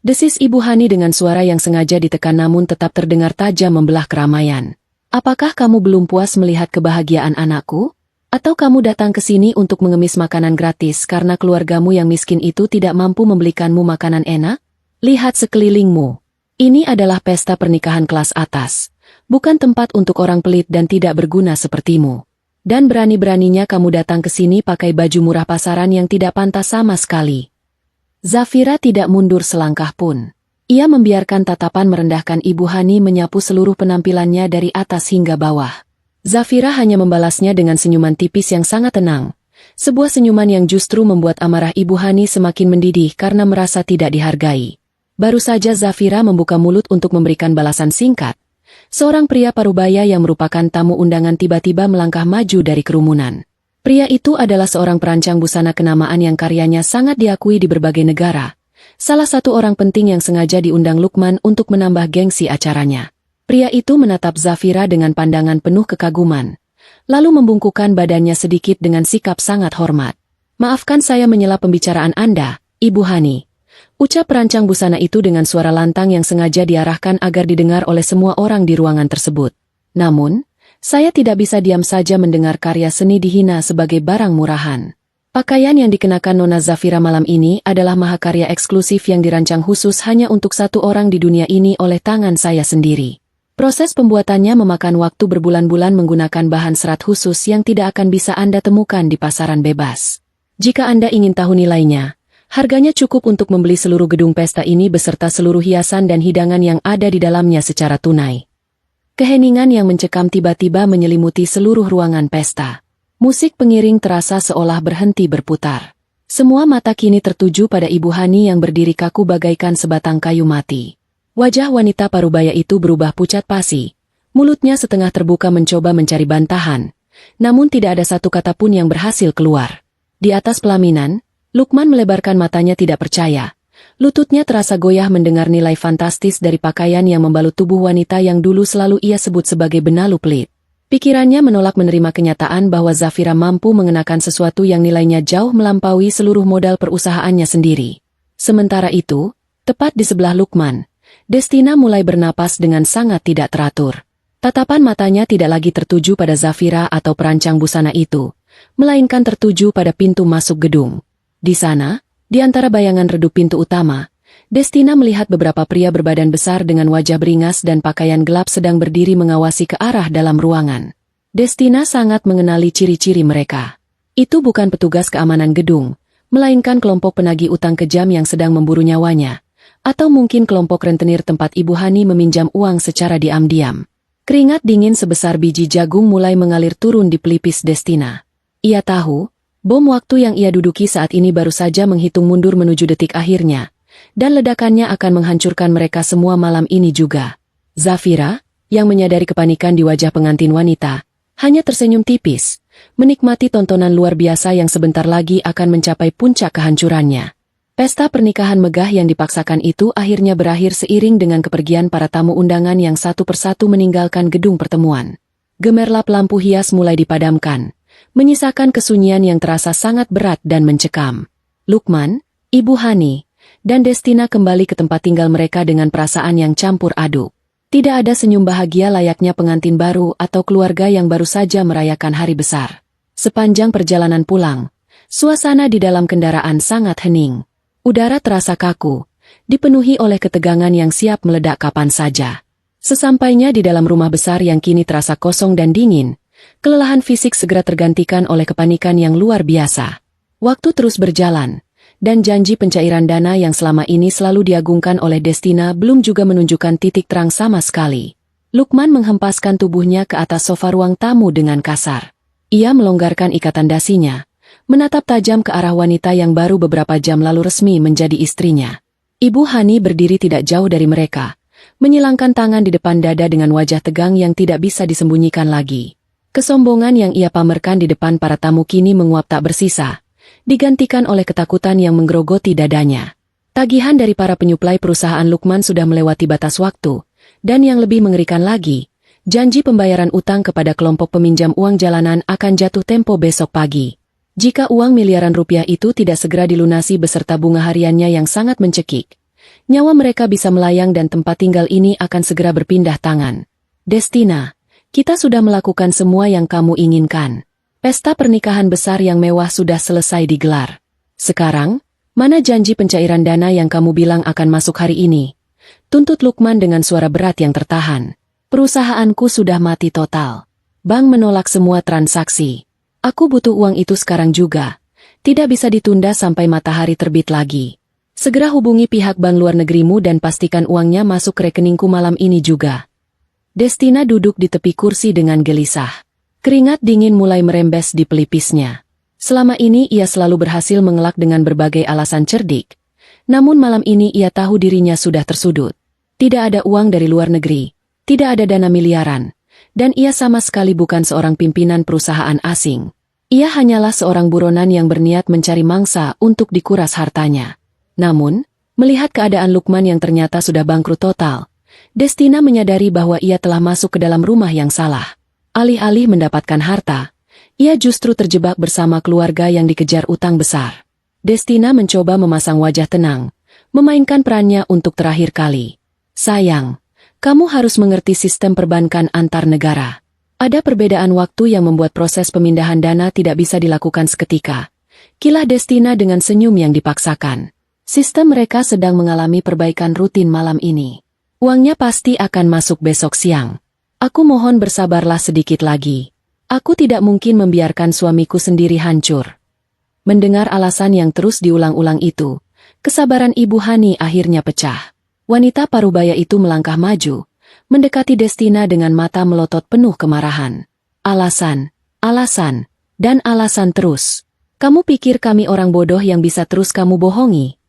desis Ibu Hani dengan suara yang sengaja ditekan namun tetap terdengar tajam membelah keramaian. "Apakah kamu belum puas melihat kebahagiaan anakku? Atau kamu datang ke sini untuk mengemis makanan gratis karena keluargamu yang miskin itu tidak mampu membelikanmu makanan enak? Lihat sekelilingmu. Ini adalah pesta pernikahan kelas atas. Bukan tempat untuk orang pelit dan tidak berguna sepertimu. Dan berani-beraninya kamu datang ke sini pakai baju murah pasaran yang tidak pantas sama sekali." Zafira tidak mundur selangkah pun. Ia membiarkan tatapan merendahkan Ibu Hani menyapu seluruh penampilannya dari atas hingga bawah. Zafira hanya membalasnya dengan senyuman tipis yang sangat tenang. Sebuah senyuman yang justru membuat amarah Ibu Hani semakin mendidih karena merasa tidak dihargai. Baru saja Zafira membuka mulut untuk memberikan balasan singkat, seorang pria parubaya yang merupakan tamu undangan tiba-tiba melangkah maju dari kerumunan. Pria itu adalah seorang perancang busana kenamaan yang karyanya sangat diakui di berbagai negara. Salah satu orang penting yang sengaja diundang Lukman untuk menambah gengsi acaranya. Pria itu menatap Zafira dengan pandangan penuh kekaguman, lalu membungkukkan badannya sedikit dengan sikap sangat hormat. "Maafkan saya menyela pembicaraan Anda, Ibu Hani," ucap perancang busana itu dengan suara lantang yang sengaja diarahkan agar didengar oleh semua orang di ruangan tersebut. "Namun, saya tidak bisa diam saja mendengar karya seni dihina sebagai barang murahan. Pakaian yang dikenakan Nona Zafira malam ini adalah mahakarya eksklusif yang dirancang khusus hanya untuk satu orang di dunia ini oleh tangan saya sendiri. Proses pembuatannya memakan waktu berbulan-bulan menggunakan bahan serat khusus yang tidak akan bisa Anda temukan di pasaran bebas. Jika Anda ingin tahu nilainya, harganya cukup untuk membeli seluruh gedung pesta ini beserta seluruh hiasan dan hidangan yang ada di dalamnya secara tunai. Keheningan yang mencekam tiba-tiba menyelimuti seluruh ruangan pesta. Musik pengiring terasa seolah berhenti berputar. Semua mata kini tertuju pada Ibu Hani yang berdiri kaku bagaikan sebatang kayu mati. Wajah wanita parubaya itu berubah pucat pasi. Mulutnya setengah terbuka mencoba mencari bantahan. Namun tidak ada satu kata pun yang berhasil keluar. Di atas pelaminan, Lukman melebarkan matanya tidak percaya. Lututnya terasa goyah mendengar nilai fantastis dari pakaian yang membalut tubuh wanita yang dulu selalu ia sebut sebagai benalu pelit. Pikirannya menolak menerima kenyataan bahwa Zafira mampu mengenakan sesuatu yang nilainya jauh melampaui seluruh modal perusahaannya sendiri. Sementara itu, tepat di sebelah Lukman, Destina mulai bernapas dengan sangat tidak teratur. Tatapan matanya tidak lagi tertuju pada Zafira atau perancang busana itu, melainkan tertuju pada pintu masuk gedung. Di sana, di antara bayangan redup pintu utama, Destina melihat beberapa pria berbadan besar dengan wajah beringas dan pakaian gelap sedang berdiri mengawasi ke arah dalam ruangan. Destina sangat mengenali ciri-ciri mereka. Itu bukan petugas keamanan gedung, melainkan kelompok penagih utang kejam yang sedang memburu nyawanya, atau mungkin kelompok rentenir tempat Ibu Hani meminjam uang secara diam-diam. Keringat dingin sebesar biji jagung mulai mengalir turun di pelipis Destina. Ia tahu, bom waktu yang ia duduki saat ini baru saja menghitung mundur menuju detik akhirnya. Dan ledakannya akan menghancurkan mereka semua malam ini juga. Zafira, yang menyadari kepanikan di wajah pengantin wanita, hanya tersenyum tipis, menikmati tontonan luar biasa yang sebentar lagi akan mencapai puncak kehancurannya. Pesta pernikahan megah yang dipaksakan itu akhirnya berakhir seiring dengan kepergian para tamu undangan yang satu persatu meninggalkan gedung pertemuan. Gemerlap lampu hias mulai dipadamkan, menyisakan kesunyian yang terasa sangat berat dan mencekam. Lukman, Ibu Hani, dan Destina kembali ke tempat tinggal mereka dengan perasaan yang campur aduk. Tidak ada senyum bahagia layaknya pengantin baru atau keluarga yang baru saja merayakan hari besar. Sepanjang perjalanan pulang, suasana di dalam kendaraan sangat hening. Udara terasa kaku, dipenuhi oleh ketegangan yang siap meledak kapan saja. Sesampainya di dalam rumah besar yang kini terasa kosong dan dingin, kelelahan fisik segera tergantikan oleh kepanikan yang luar biasa. Waktu terus berjalan, dan janji pencairan dana yang selama ini selalu diagungkan oleh Destina belum juga menunjukkan titik terang sama sekali. Lukman menghempaskan tubuhnya ke atas sofa ruang tamu dengan kasar. Ia melonggarkan ikatan dasinya, menatap tajam ke arah wanita yang baru beberapa jam lalu resmi menjadi istrinya. Ibu Hani berdiri tidak jauh dari mereka, menyilangkan tangan di depan dada dengan wajah tegang yang tidak bisa disembunyikan lagi. Kesombongan yang ia pamerkan di depan para tamu kini menguap tak bersisa, digantikan oleh ketakutan yang menggerogoti dadanya. Tagihan dari para penyuplai perusahaan Lukman sudah melewati batas waktu, dan yang lebih mengerikan lagi, janji pembayaran utang kepada kelompok peminjam uang jalanan akan jatuh tempo besok pagi. Jika uang miliaran rupiah itu tidak segera dilunasi beserta bunga hariannya yang sangat mencekik, nyawa mereka bisa melayang dan tempat tinggal ini akan segera berpindah tangan. Destina, kita sudah melakukan semua yang kamu inginkan. Pesta pernikahan besar yang mewah sudah selesai digelar. Sekarang, mana janji pencairan dana yang kamu bilang akan masuk hari ini? Tuntut Lukman dengan suara berat yang tertahan. Perusahaanku sudah mati total. Bank menolak semua transaksi. Aku butuh uang itu sekarang juga. Tidak bisa ditunda sampai matahari terbit lagi. Segera hubungi pihak bank luar negerimu dan pastikan uangnya masuk ke rekeningku malam ini juga. Destina duduk di tepi kursi dengan gelisah. Keringat dingin mulai merembes di pelipisnya. Selama ini ia selalu berhasil mengelak dengan berbagai alasan cerdik. Namun malam ini ia tahu dirinya sudah tersudut. Tidak ada uang dari luar negeri, tidak ada dana miliaran, dan ia sama sekali bukan seorang pimpinan perusahaan asing. Ia hanyalah seorang buronan yang berniat mencari mangsa untuk dikuras hartanya. Namun, melihat keadaan Lukman yang ternyata sudah bangkrut total, Destina menyadari bahwa ia telah masuk ke dalam rumah yang salah. Alih-alih mendapatkan harta, ia justru terjebak bersama keluarga yang dikejar utang besar. Destina mencoba memasang wajah tenang, memainkan perannya untuk terakhir kali. Sayang, kamu harus mengerti sistem perbankan antar negara. Ada perbedaan waktu yang membuat proses pemindahan dana tidak bisa dilakukan seketika. Kilah Destina dengan senyum yang dipaksakan. Sistem mereka sedang mengalami perbaikan rutin malam ini. Uangnya pasti akan masuk besok siang. Aku mohon bersabarlah sedikit lagi. Aku tidak mungkin membiarkan suamiku sendiri hancur. Mendengar alasan yang terus diulang-ulang itu, kesabaran Ibu Hani akhirnya pecah. Wanita parubaya itu melangkah maju, mendekati Destina dengan mata melotot penuh kemarahan. Alasan, dan alasan terus. Kamu pikir kami orang bodoh yang bisa terus kamu bohongi?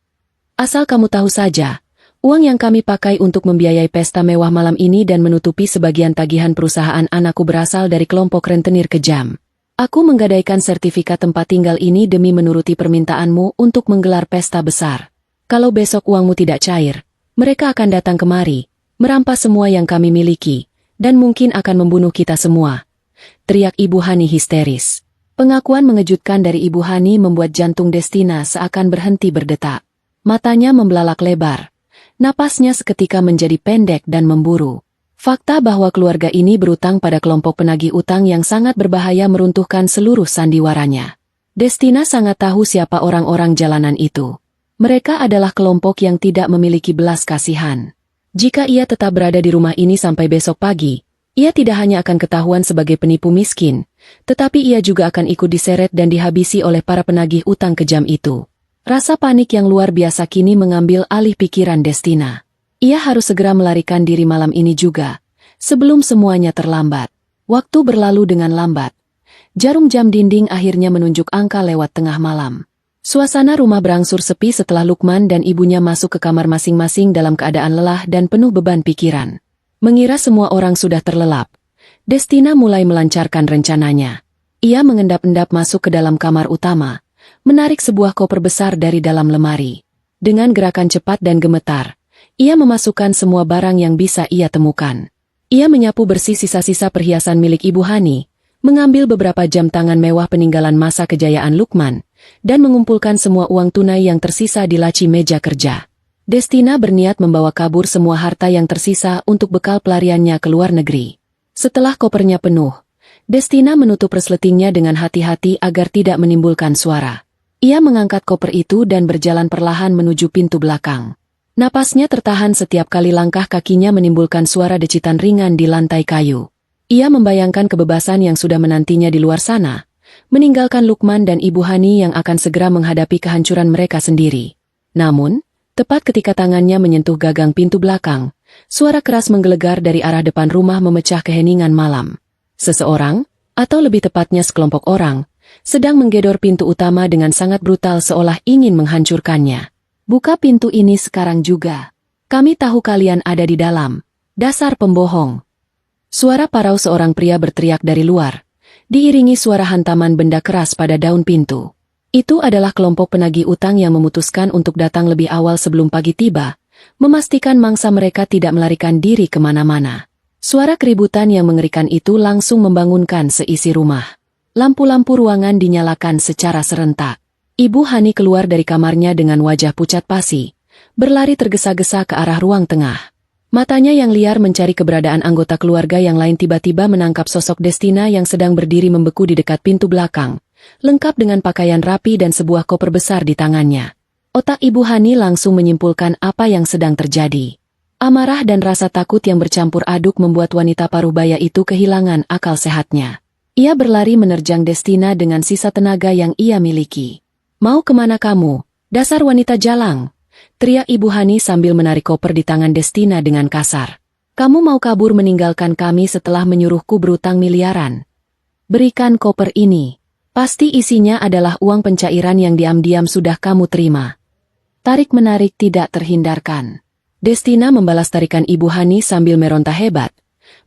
Asal kamu tahu saja, uang yang kami pakai untuk membiayai pesta mewah malam ini dan menutupi sebagian tagihan perusahaan anakku berasal dari kelompok rentenir kejam. Aku menggadaikan sertifikat tempat tinggal ini demi menuruti permintaanmu untuk menggelar pesta besar. Kalau besok uangmu tidak cair, mereka akan datang kemari, merampas semua yang kami miliki, dan mungkin akan membunuh kita semua. Teriak Ibu Hani histeris. Pengakuan mengejutkan dari Ibu Hani membuat jantung Destina seakan berhenti berdetak. Matanya membelalak lebar. Napasnya seketika menjadi pendek dan memburu. Fakta bahwa keluarga ini berutang pada kelompok penagih utang yang sangat berbahaya meruntuhkan seluruh sandiwaranya. Destina sangat tahu siapa orang-orang jalanan itu. Mereka adalah kelompok yang tidak memiliki belas kasihan. Jika ia tetap berada di rumah ini sampai besok pagi, ia tidak hanya akan ketahuan sebagai penipu miskin, tetapi ia juga akan ikut diseret dan dihabisi oleh para penagih utang kejam itu. Rasa panik yang luar biasa kini mengambil alih pikiran Destina. Ia harus segera melarikan diri malam ini juga, sebelum semuanya terlambat. Waktu berlalu dengan lambat. Jarum jam dinding akhirnya menunjuk angka lewat tengah malam. Suasana rumah berangsur sepi setelah Lukman dan ibunya masuk ke kamar masing-masing dalam keadaan lelah dan penuh beban pikiran. Mengira semua orang sudah terlelap, Destina mulai melancarkan rencananya. Ia mengendap-endap masuk ke dalam kamar utama, menarik sebuah koper besar dari dalam lemari. Dengan gerakan cepat dan gemetar, ia memasukkan semua barang yang bisa ia temukan. Ia menyapu bersih sisa-sisa perhiasan milik Ibu Hani, mengambil beberapa jam tangan mewah peninggalan masa kejayaan Lukman, dan mengumpulkan semua uang tunai yang tersisa di laci meja kerja. Destina berniat membawa kabur semua harta yang tersisa untuk bekal pelariannya ke luar negeri. Setelah kopernya penuh, Destina menutup resletingnya dengan hati-hati agar tidak menimbulkan suara. Ia mengangkat koper itu dan berjalan perlahan menuju pintu belakang. Napasnya tertahan setiap kali langkah kakinya menimbulkan suara decitan ringan di lantai kayu. Ia membayangkan kebebasan yang sudah menantinya di luar sana, meninggalkan Lukman dan Ibu Hani yang akan segera menghadapi kehancuran mereka sendiri. Namun, tepat ketika tangannya menyentuh gagang pintu belakang, suara keras menggelegar dari arah depan rumah memecah keheningan malam. Seseorang, atau lebih tepatnya sekelompok orang, sedang menggedor pintu utama dengan sangat brutal seolah ingin menghancurkannya. Buka pintu ini sekarang juga. Kami tahu kalian ada di dalam. Dasar pembohong. Suara parau seorang pria berteriak dari luar, diiringi suara hantaman benda keras pada daun pintu. Itu adalah kelompok penagih utang yang memutuskan untuk datang lebih awal sebelum pagi tiba, memastikan mangsa mereka tidak melarikan diri kemana-mana. Suara keributan yang mengerikan itu langsung membangunkan seisi rumah. Lampu-lampu ruangan dinyalakan secara serentak. Ibu Hani keluar dari kamarnya dengan wajah pucat pasi, berlari tergesa-gesa ke arah ruang tengah. Matanya yang liar mencari keberadaan anggota keluarga yang lain tiba-tiba menangkap sosok Destina yang sedang berdiri membeku di dekat pintu belakang, lengkap dengan pakaian rapi dan sebuah koper besar di tangannya. Otak Ibu Hani langsung menyimpulkan apa yang sedang terjadi. Amarah dan rasa takut yang bercampur aduk membuat wanita parubaya itu kehilangan akal sehatnya. Ia berlari menerjang Destina dengan sisa tenaga yang ia miliki. "Mau kemana kamu, dasar wanita jalang?" teriak Ibu Hani sambil menarik koper di tangan Destina dengan kasar. "Kamu mau kabur meninggalkan kami setelah menyuruhku berutang miliaran? Berikan koper ini. Pasti isinya adalah uang pencairan yang diam-diam sudah kamu terima." Tarik-menarik tidak terhindarkan. Destina membalas tarikan Ibu Hani sambil meronta hebat,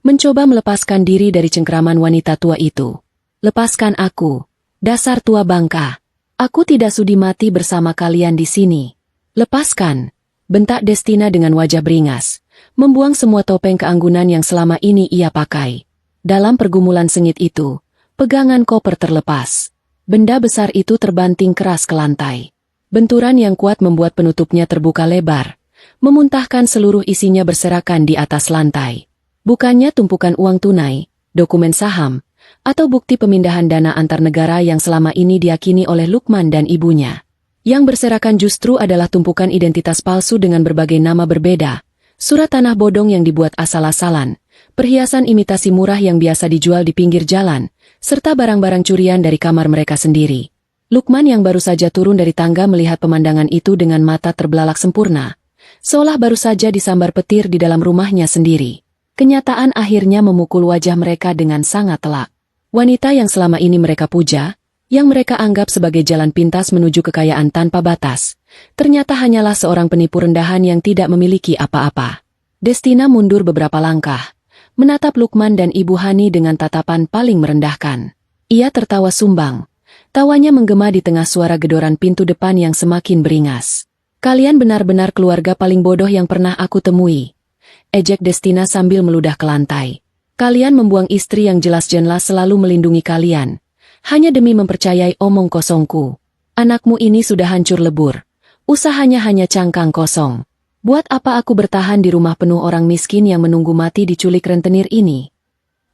mencoba melepaskan diri dari cengkraman wanita tua itu. "Lepaskan aku, dasar tua bangka. Aku tidak sudi mati bersama kalian di sini. Lepaskan," bentak Destina dengan wajah beringas, membuang semua topeng keanggunan yang selama ini ia pakai. Dalam pergumulan sengit itu, pegangan koper terlepas. Benda besar itu terbanting keras ke lantai. Benturan yang kuat membuat penutupnya terbuka lebar, memuntahkan seluruh isinya berserakan di atas lantai. Bukannya tumpukan uang tunai, dokumen saham, atau bukti pemindahan dana antar negara yang selama ini diyakini oleh Lukman dan ibunya. Yang berserakan justru adalah tumpukan identitas palsu dengan berbagai nama berbeda, surat tanah bodong yang dibuat asal-asalan, perhiasan imitasi murah yang biasa dijual di pinggir jalan, serta barang-barang curian dari kamar mereka sendiri. Lukman yang baru saja turun dari tangga melihat pemandangan itu dengan mata terbelalak sempurna, seolah baru saja disambar petir di dalam rumahnya sendiri. Kenyataan akhirnya memukul wajah mereka dengan sangat telak. Wanita yang selama ini mereka puja, yang mereka anggap sebagai jalan pintas menuju kekayaan tanpa batas, ternyata hanyalah seorang penipu rendahan yang tidak memiliki apa-apa. Destina mundur beberapa langkah, menatap Lukman dan Ibu Hani dengan tatapan paling merendahkan. Ia tertawa sumbang. Tawanya menggema di tengah suara gedoran pintu depan yang semakin beringas. "Kalian benar-benar keluarga paling bodoh yang pernah aku temui," ejek Destina sambil meludah ke lantai. "Kalian membuang istri yang jelas-jelas selalu melindungi kalian, hanya demi mempercayai omong kosongku. Anakmu ini sudah hancur lebur. Usahanya hanya cangkang kosong. Buat apa aku bertahan di rumah penuh orang miskin yang menunggu mati diculik rentenir ini?"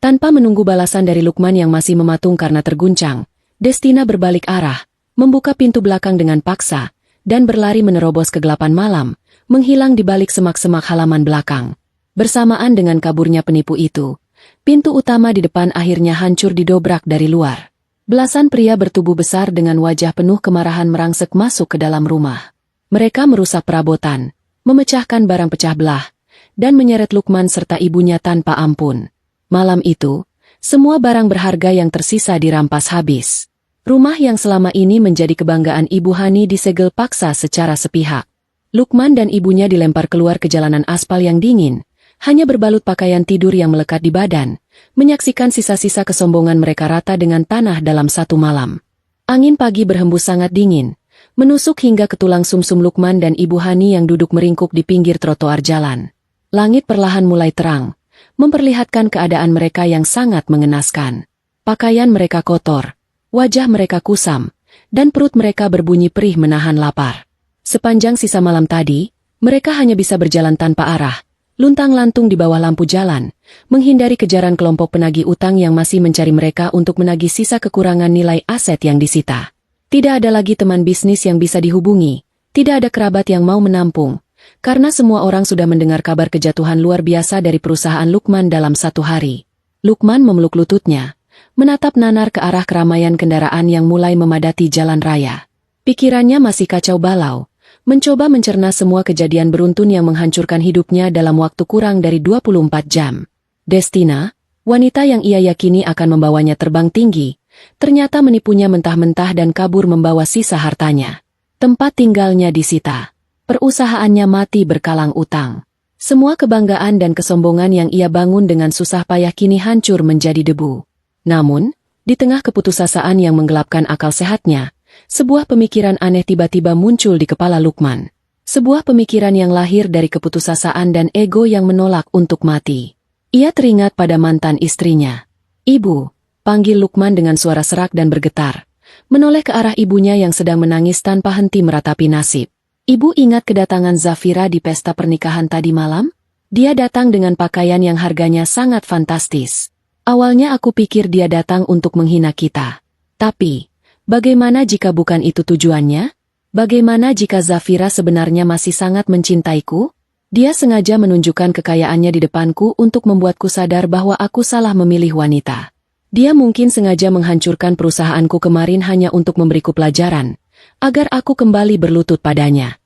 Tanpa menunggu balasan dari Lukman yang masih mematung karena terguncang, Destina berbalik arah, membuka pintu belakang dengan paksa, dan berlari menerobos kegelapan malam, menghilang di balik semak-semak halaman belakang. Bersamaan dengan kaburnya penipu itu, pintu utama di depan akhirnya hancur didobrak dari luar. Belasan pria bertubuh besar dengan wajah penuh kemarahan merangsek masuk ke dalam rumah. Mereka merusak perabotan, memecahkan barang pecah belah, dan menyeret Lukman serta ibunya tanpa ampun. Malam itu, semua barang berharga yang tersisa dirampas habis. Rumah yang selama ini menjadi kebanggaan Ibu Hani disegel paksa secara sepihak. Lukman dan ibunya dilempar keluar ke jalanan aspal yang dingin, hanya berbalut pakaian tidur yang melekat di badan, menyaksikan sisa-sisa kesombongan mereka rata dengan tanah dalam satu malam. Angin pagi berhembus sangat dingin, menusuk hingga ke tulang sumsum Lukman dan Ibu Hani yang duduk meringkuk di pinggir trotoar jalan. Langit perlahan mulai terang, memperlihatkan keadaan mereka yang sangat mengenaskan. Pakaian mereka kotor, wajah mereka kusam, dan perut mereka berbunyi perih menahan lapar. Sepanjang sisa malam tadi, mereka hanya bisa berjalan tanpa arah, luntang-lantung di bawah lampu jalan, menghindari kejaran kelompok penagih utang yang masih mencari mereka untuk menagih sisa kekurangan nilai aset yang disita. Tidak ada lagi teman bisnis yang bisa dihubungi, tidak ada kerabat yang mau menampung, karena semua orang sudah mendengar kabar kejatuhan luar biasa dari perusahaan Lukman dalam satu hari. Lukman memeluk lututnya, menatap nanar ke arah keramaian kendaraan yang mulai memadati jalan raya. Pikirannya masih kacau balau, mencoba mencerna semua kejadian beruntun yang menghancurkan hidupnya dalam waktu kurang dari 24 jam. Destina, wanita yang ia yakini akan membawanya terbang tinggi, ternyata menipunya mentah-mentah dan kabur membawa sisa hartanya. Tempat tinggalnya disita. Perusahaannya mati berkalang utang. Semua kebanggaan dan kesombongan yang ia bangun dengan susah payah kini hancur menjadi debu. Namun, di tengah keputusasaan yang menggelapkan akal sehatnya, sebuah pemikiran aneh tiba-tiba muncul di kepala Lukman. Sebuah pemikiran yang lahir dari keputusasaan dan ego yang menolak untuk mati. Ia teringat pada mantan istrinya. "Ibu," panggil Lukman dengan suara serak dan bergetar, menoleh ke arah ibunya yang sedang menangis tanpa henti meratapi nasib. "Ibu ingat kedatangan Zafira di pesta pernikahan tadi malam? Dia datang dengan pakaian yang harganya sangat fantastis. Awalnya aku pikir dia datang untuk menghina kita. Tapi, bagaimana jika bukan itu tujuannya? Bagaimana jika Zafira sebenarnya masih sangat mencintaiku? Dia sengaja menunjukkan kekayaannya di depanku untuk membuatku sadar bahwa aku salah memilih wanita. Dia mungkin sengaja menghancurkan perusahaanku kemarin hanya untuk memberiku pelajaran, agar aku kembali berlutut padanya."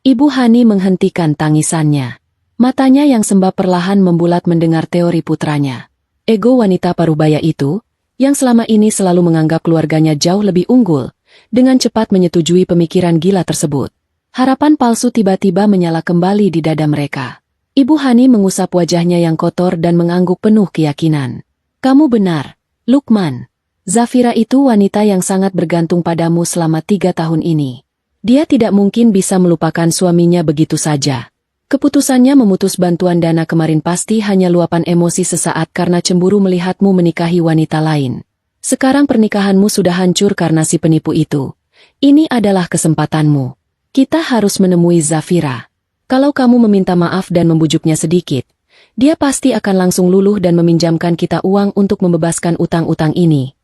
Ibu Hani menghentikan tangisannya. Matanya yang sembab perlahan membulat mendengar teori putranya. Ego wanita parubaya itu, yang selama ini selalu menganggap keluarganya jauh lebih unggul, dengan cepat menyetujui pemikiran gila tersebut. Harapan palsu tiba-tiba menyala kembali di dada mereka. Ibu Hani mengusap wajahnya yang kotor dan mengangguk penuh keyakinan. "Kamu benar, Lukman. Zafira itu wanita yang sangat bergantung padamu selama 3 tahun ini. Dia tidak mungkin bisa melupakan suaminya begitu saja. Keputusannya memutus bantuan dana kemarin pasti hanya luapan emosi sesaat karena cemburu melihatmu menikahi wanita lain. Sekarang pernikahanmu sudah hancur karena si penipu itu. Ini adalah kesempatanmu. Kita harus menemui Zafira. Kalau kamu meminta maaf dan membujuknya sedikit, Dia pasti akan langsung luluh dan meminjamkan kita uang untuk membebaskan utang-utang ini.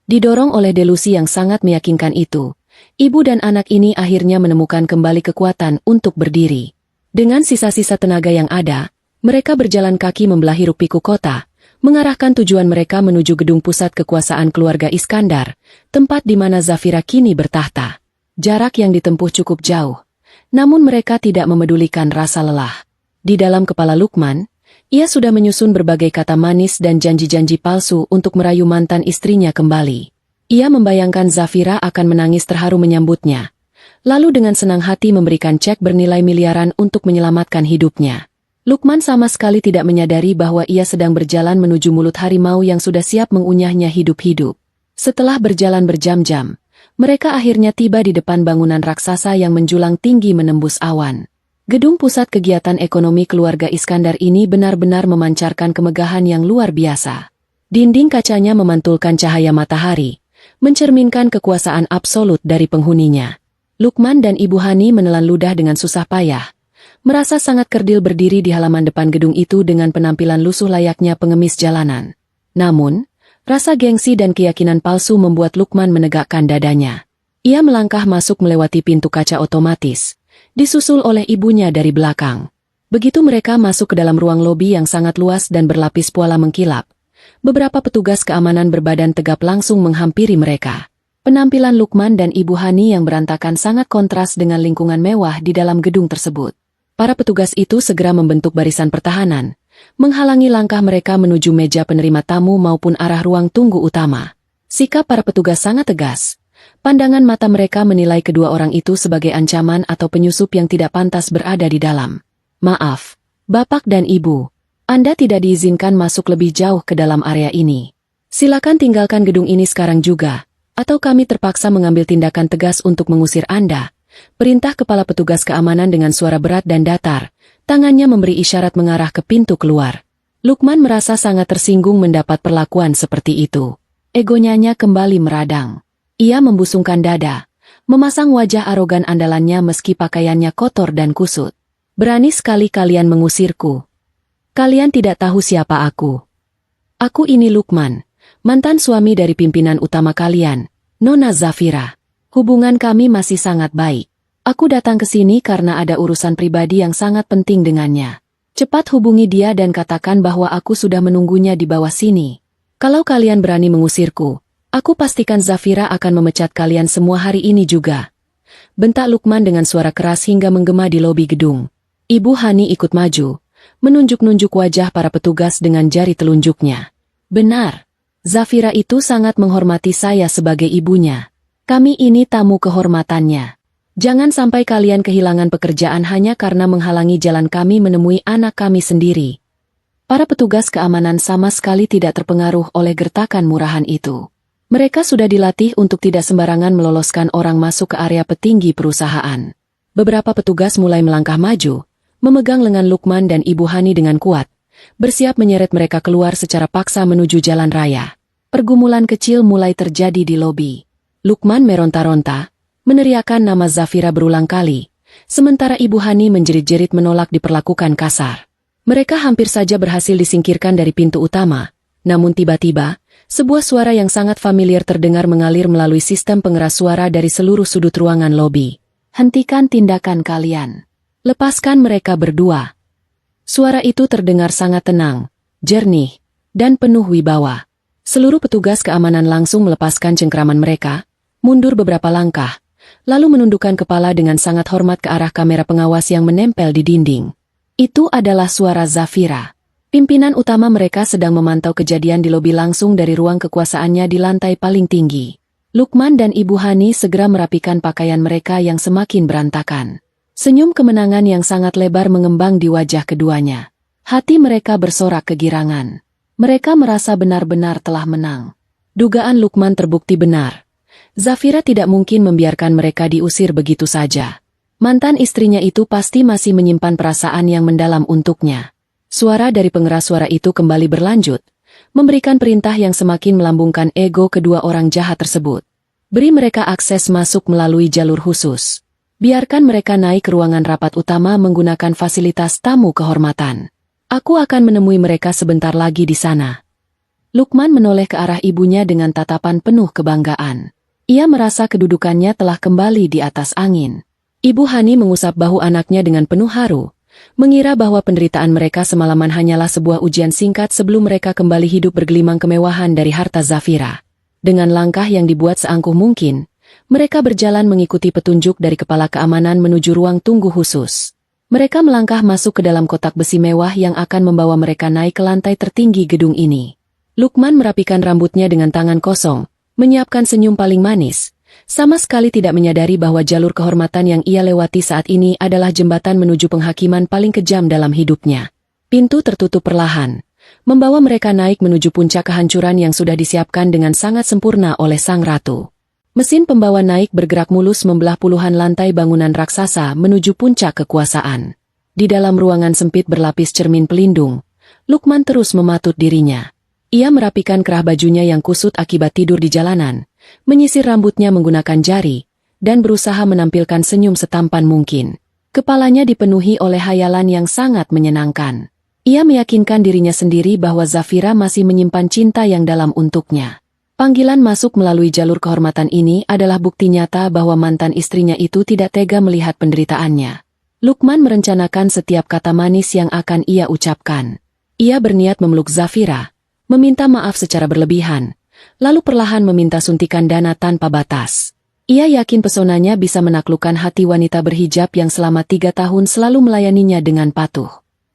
Didorong oleh delusi yang sangat meyakinkan itu, ibu dan anak ini akhirnya menemukan kembali kekuatan untuk berdiri. Dengan sisa-sisa tenaga yang ada, mereka berjalan kaki membelah hiruk-pikuk kota, mengarahkan tujuan mereka menuju gedung pusat kekuasaan keluarga Iskandar, tempat di mana Zafira kini bertahta. Jarak yang ditempuh cukup jauh, namun mereka tidak memedulikan rasa lelah. Di dalam kepala Lukman, ia sudah menyusun berbagai kata manis dan janji-janji palsu untuk merayu mantan istrinya kembali. Ia membayangkan Zafira akan menangis terharu menyambutnya, lalu dengan senang hati memberikan cek bernilai miliaran untuk menyelamatkan hidupnya. Lukman sama sekali tidak menyadari bahwa ia sedang berjalan menuju mulut harimau yang sudah siap mengunyahnya hidup-hidup. Setelah berjalan berjam-jam, mereka akhirnya tiba di depan bangunan raksasa yang menjulang tinggi menembus awan. Gedung pusat kegiatan ekonomi keluarga Iskandar ini benar-benar memancarkan kemegahan yang luar biasa. Dinding kacanya memantulkan cahaya matahari, mencerminkan kekuasaan absolut dari penghuninya. Lukman dan Ibu Hani menelan ludah dengan susah payah, merasa sangat kerdil berdiri di halaman depan gedung itu dengan penampilan lusuh layaknya pengemis jalanan. Namun, rasa gengsi dan keyakinan palsu membuat Lukman menegakkan dadanya. Ia melangkah masuk melewati pintu kaca otomatis, disusul oleh ibunya dari belakang. Begitu mereka masuk ke dalam ruang lobi yang sangat luas dan berlapis pola mengkilap, beberapa petugas keamanan berbadan tegap langsung menghampiri mereka. Penampilan Lukman dan Ibu Hani yang berantakan sangat kontras dengan lingkungan mewah di dalam gedung tersebut. Para petugas itu segera membentuk barisan pertahanan, menghalangi langkah mereka menuju meja penerima tamu maupun arah ruang tunggu utama. Sikap para petugas sangat tegas. Pandangan mata mereka menilai kedua orang itu sebagai ancaman atau penyusup yang tidak pantas berada di dalam. Maaf, Bapak dan Ibu, Anda tidak diizinkan masuk lebih jauh ke dalam area ini. Silakan tinggalkan gedung ini sekarang juga, atau kami terpaksa mengambil tindakan tegas untuk mengusir Anda. Perintah kepala petugas keamanan dengan suara berat dan datar, tangannya memberi isyarat mengarah ke pintu keluar. Lukman merasa sangat tersinggung mendapat perlakuan seperti itu. Egonya kembali meradang. Ia membusungkan dada, memasang wajah arogan andalannya meski pakaiannya kotor dan kusut. Berani sekali kalian mengusirku. Kalian tidak tahu siapa aku. Aku ini Lukman, mantan suami dari pimpinan utama kalian, Nona Zafira. Hubungan kami masih sangat baik. Aku datang ke sini karena ada urusan pribadi yang sangat penting dengannya. Cepat hubungi dia dan katakan bahwa aku sudah menunggunya di bawah sini. Kalau kalian berani mengusirku, aku pastikan Zafira akan memecat kalian semua hari ini juga. Bentak Lukman dengan suara keras hingga menggema di lobi gedung. Ibu Hani ikut maju, menunjuk-nunjuk wajah para petugas dengan jari telunjuknya. Benar, Zafira itu sangat menghormati saya sebagai ibunya. Kami ini tamu kehormatannya. Jangan sampai kalian kehilangan pekerjaan hanya karena menghalangi jalan kami menemui anak kami sendiri. Para petugas keamanan sama sekali tidak terpengaruh oleh gertakan murahan itu. Mereka sudah dilatih untuk tidak sembarangan meloloskan orang masuk ke area petinggi perusahaan. Beberapa petugas mulai melangkah maju, memegang lengan Lukman dan Ibu Hani dengan kuat, bersiap menyeret mereka keluar secara paksa menuju jalan raya. Pergumulan kecil mulai terjadi di lobi. Lukman meronta-ronta, meneriakkan nama Zafira berulang kali, sementara Ibu Hani menjerit-jerit menolak diperlakukan kasar. Mereka hampir saja berhasil disingkirkan dari pintu utama, namun tiba-tiba, sebuah suara yang sangat familiar terdengar mengalir melalui sistem pengeras suara dari seluruh sudut ruangan lobi. Hentikan tindakan kalian. Lepaskan mereka berdua. Suara itu terdengar sangat tenang, jernih, dan penuh wibawa. Seluruh petugas keamanan langsung melepaskan cengkraman mereka, mundur beberapa langkah, lalu menundukkan kepala dengan sangat hormat ke arah kamera pengawas yang menempel di dinding. Itu adalah suara Zafira. Pimpinan utama mereka sedang memantau kejadian di lobi langsung dari ruang kekuasaannya di lantai paling tinggi. Lukman dan Ibu Hani segera merapikan pakaian mereka yang semakin berantakan. Senyum kemenangan yang sangat lebar mengembang di wajah keduanya. Hati mereka bersorak kegirangan. Mereka merasa benar-benar telah menang. Dugaan Lukman terbukti benar. Zafira tidak mungkin membiarkan mereka diusir begitu saja. Mantan istrinya itu pasti masih menyimpan perasaan yang mendalam untuknya. Suara dari pengeras suara itu kembali berlanjut, memberikan perintah yang semakin melambungkan ego kedua orang jahat tersebut. Beri mereka akses masuk melalui jalur khusus. Biarkan mereka naik ke ruangan rapat utama menggunakan fasilitas tamu kehormatan. Aku akan menemui mereka sebentar lagi di sana. Lukman menoleh ke arah ibunya dengan tatapan penuh kebanggaan. Ia merasa kedudukannya telah kembali di atas angin. Ibu Hani mengusap bahu anaknya dengan penuh haru, mengira bahwa penderitaan mereka semalaman hanyalah sebuah ujian singkat sebelum mereka kembali hidup bergelimang kemewahan dari harta Zafira. Dengan langkah yang dibuat seangkuh mungkin, mereka berjalan mengikuti petunjuk dari kepala keamanan menuju ruang tunggu khusus. Mereka melangkah masuk ke dalam kotak besi mewah yang akan membawa mereka naik ke lantai tertinggi gedung ini. Lukman merapikan rambutnya dengan tangan kosong, menyiapkan senyum paling manis, sama sekali tidak menyadari bahwa jalur kehormatan yang ia lewati saat ini adalah jembatan menuju penghakiman paling kejam dalam hidupnya. Pintu tertutup perlahan, membawa mereka naik menuju puncak kehancuran yang sudah disiapkan dengan sangat sempurna oleh sang ratu. Mesin pembawa naik bergerak mulus membelah puluhan lantai bangunan raksasa menuju puncak kekuasaan. Di dalam ruangan sempit berlapis cermin pelindung, Lukman terus mematut dirinya. Ia merapikan kerah bajunya yang kusut akibat tidur di jalanan, menyisir rambutnya menggunakan jari, dan berusaha menampilkan senyum setampan mungkin. Kepalanya dipenuhi oleh hayalan yang sangat menyenangkan. Ia meyakinkan dirinya sendiri bahwa Zafira masih menyimpan cinta yang dalam untuknya. Panggilan masuk melalui jalur kehormatan ini adalah bukti nyata bahwa mantan istrinya itu tidak tega melihat penderitaannya. Lukman merencanakan setiap kata manis yang akan ia ucapkan. Ia berniat memeluk Zafira, meminta maaf secara berlebihan, lalu perlahan meminta suntikan dana tanpa batas. Ia yakin pesonanya bisa menaklukkan hati wanita berhijab yang selama 3 tahun selalu melayaninya dengan patuh.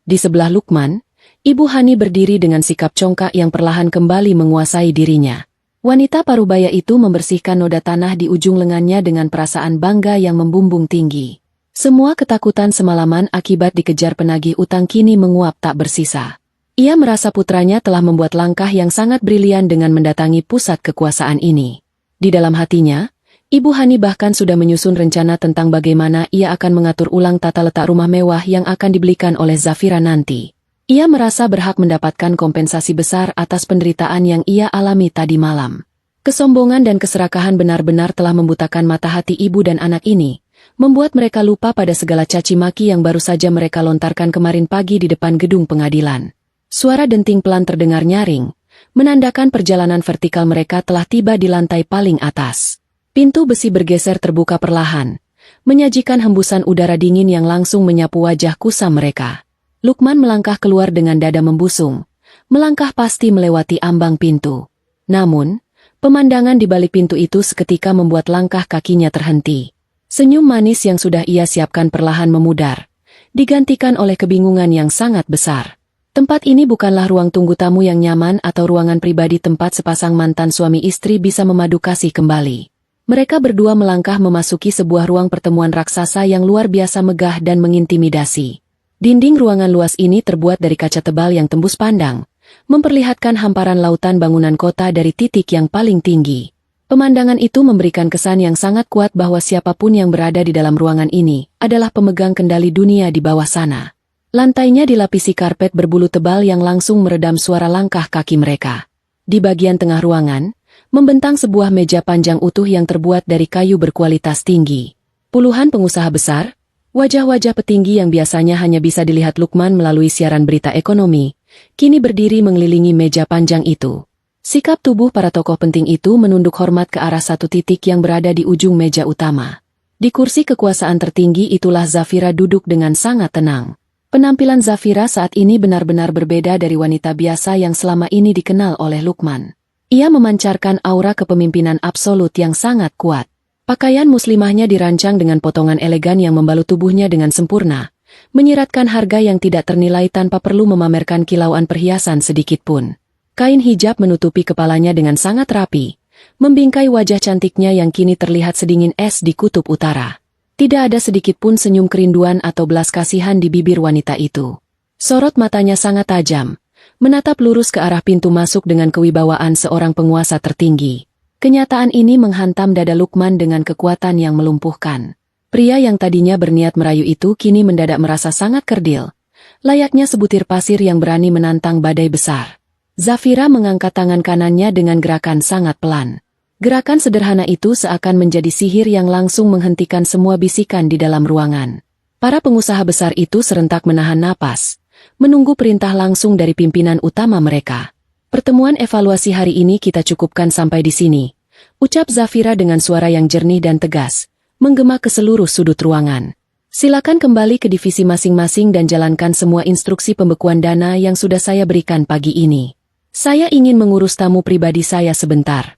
Di sebelah Lukman, Ibu Hani berdiri dengan sikap congkak yang perlahan kembali menguasai dirinya. Wanita parubaya itu membersihkan noda tanah di ujung lengannya dengan perasaan bangga yang membumbung tinggi. Semua ketakutan semalaman akibat dikejar penagih utang kini menguap tak bersisa. Ia merasa putranya telah membuat langkah yang sangat brilian dengan mendatangi pusat kekuasaan ini. Di dalam hatinya, Ibu Hani bahkan sudah menyusun rencana tentang bagaimana ia akan mengatur ulang tata letak rumah mewah yang akan dibelikan oleh Zafira nanti. Ia merasa berhak mendapatkan kompensasi besar atas penderitaan yang ia alami tadi malam. Kesombongan dan keserakahan benar-benar telah membutakan mata hati ibu dan anak ini, membuat mereka lupa pada segala caci maki yang baru saja mereka lontarkan kemarin pagi di depan gedung pengadilan. Suara denting pelan terdengar nyaring, menandakan perjalanan vertikal mereka telah tiba di lantai paling atas. Pintu besi bergeser terbuka perlahan, menyajikan hembusan udara dingin yang langsung menyapu wajah kusam mereka. Lukman melangkah keluar dengan dada membusung, melangkah pasti melewati ambang pintu. Namun, pemandangan di balik pintu itu seketika membuat langkah kakinya terhenti. Senyum manis yang sudah ia siapkan perlahan memudar, digantikan oleh kebingungan yang sangat besar. Tempat ini bukanlah ruang tunggu tamu yang nyaman atau ruangan pribadi tempat sepasang mantan suami istri bisa memadu kasih kembali. Mereka berdua melangkah memasuki sebuah ruang pertemuan raksasa yang luar biasa megah dan mengintimidasi. Dinding ruangan luas ini terbuat dari kaca tebal yang tembus pandang, memperlihatkan hamparan lautan bangunan kota dari titik yang paling tinggi. Pemandangan itu memberikan kesan yang sangat kuat bahwa siapapun yang berada di dalam ruangan ini adalah pemegang kendali dunia di bawah sana. Lantainya dilapisi karpet berbulu tebal yang langsung meredam suara langkah kaki mereka. Di bagian tengah ruangan, membentang sebuah meja panjang utuh yang terbuat dari kayu berkualitas tinggi. Puluhan pengusaha besar, wajah-wajah petinggi yang biasanya hanya bisa dilihat Lukman melalui siaran berita ekonomi, kini berdiri mengelilingi meja panjang itu. Sikap tubuh para tokoh penting itu menunduk hormat ke arah satu titik yang berada di ujung meja utama. Di kursi kekuasaan tertinggi itulah Zafira duduk dengan sangat tenang. Penampilan Zafira saat ini benar-benar berbeda dari wanita biasa yang selama ini dikenal oleh Lukman. Ia memancarkan aura kepemimpinan absolut yang sangat kuat. Pakaian muslimahnya dirancang dengan potongan elegan yang membalut tubuhnya dengan sempurna, menyiratkan harga yang tidak ternilai tanpa perlu memamerkan kilauan perhiasan sedikit pun. Kain hijab menutupi kepalanya dengan sangat rapi, membingkai wajah cantiknya yang kini terlihat sedingin es di kutub utara. Tidak ada sedikit pun senyum kerinduan atau belas kasihan di bibir wanita itu. Sorot matanya sangat tajam, menatap lurus ke arah pintu masuk dengan kewibawaan seorang penguasa tertinggi. Kenyataan ini menghantam dada Lukman dengan kekuatan yang melumpuhkan. Pria yang tadinya berniat merayu itu kini mendadak merasa sangat kerdil, layaknya sebutir pasir yang berani menantang badai besar. Zafira mengangkat tangan kanannya dengan gerakan sangat pelan. Gerakan sederhana itu seakan menjadi sihir yang langsung menghentikan semua bisikan di dalam ruangan. Para pengusaha besar itu serentak menahan napas, menunggu perintah langsung dari pimpinan utama mereka. Pertemuan evaluasi hari ini kita cukupkan sampai di sini, ucap Zafira dengan suara yang jernih dan tegas, menggema ke seluruh sudut ruangan. Silakan kembali ke divisi masing-masing dan jalankan semua instruksi pembekuan dana yang sudah saya berikan pagi ini. Saya ingin mengurus tamu pribadi saya sebentar.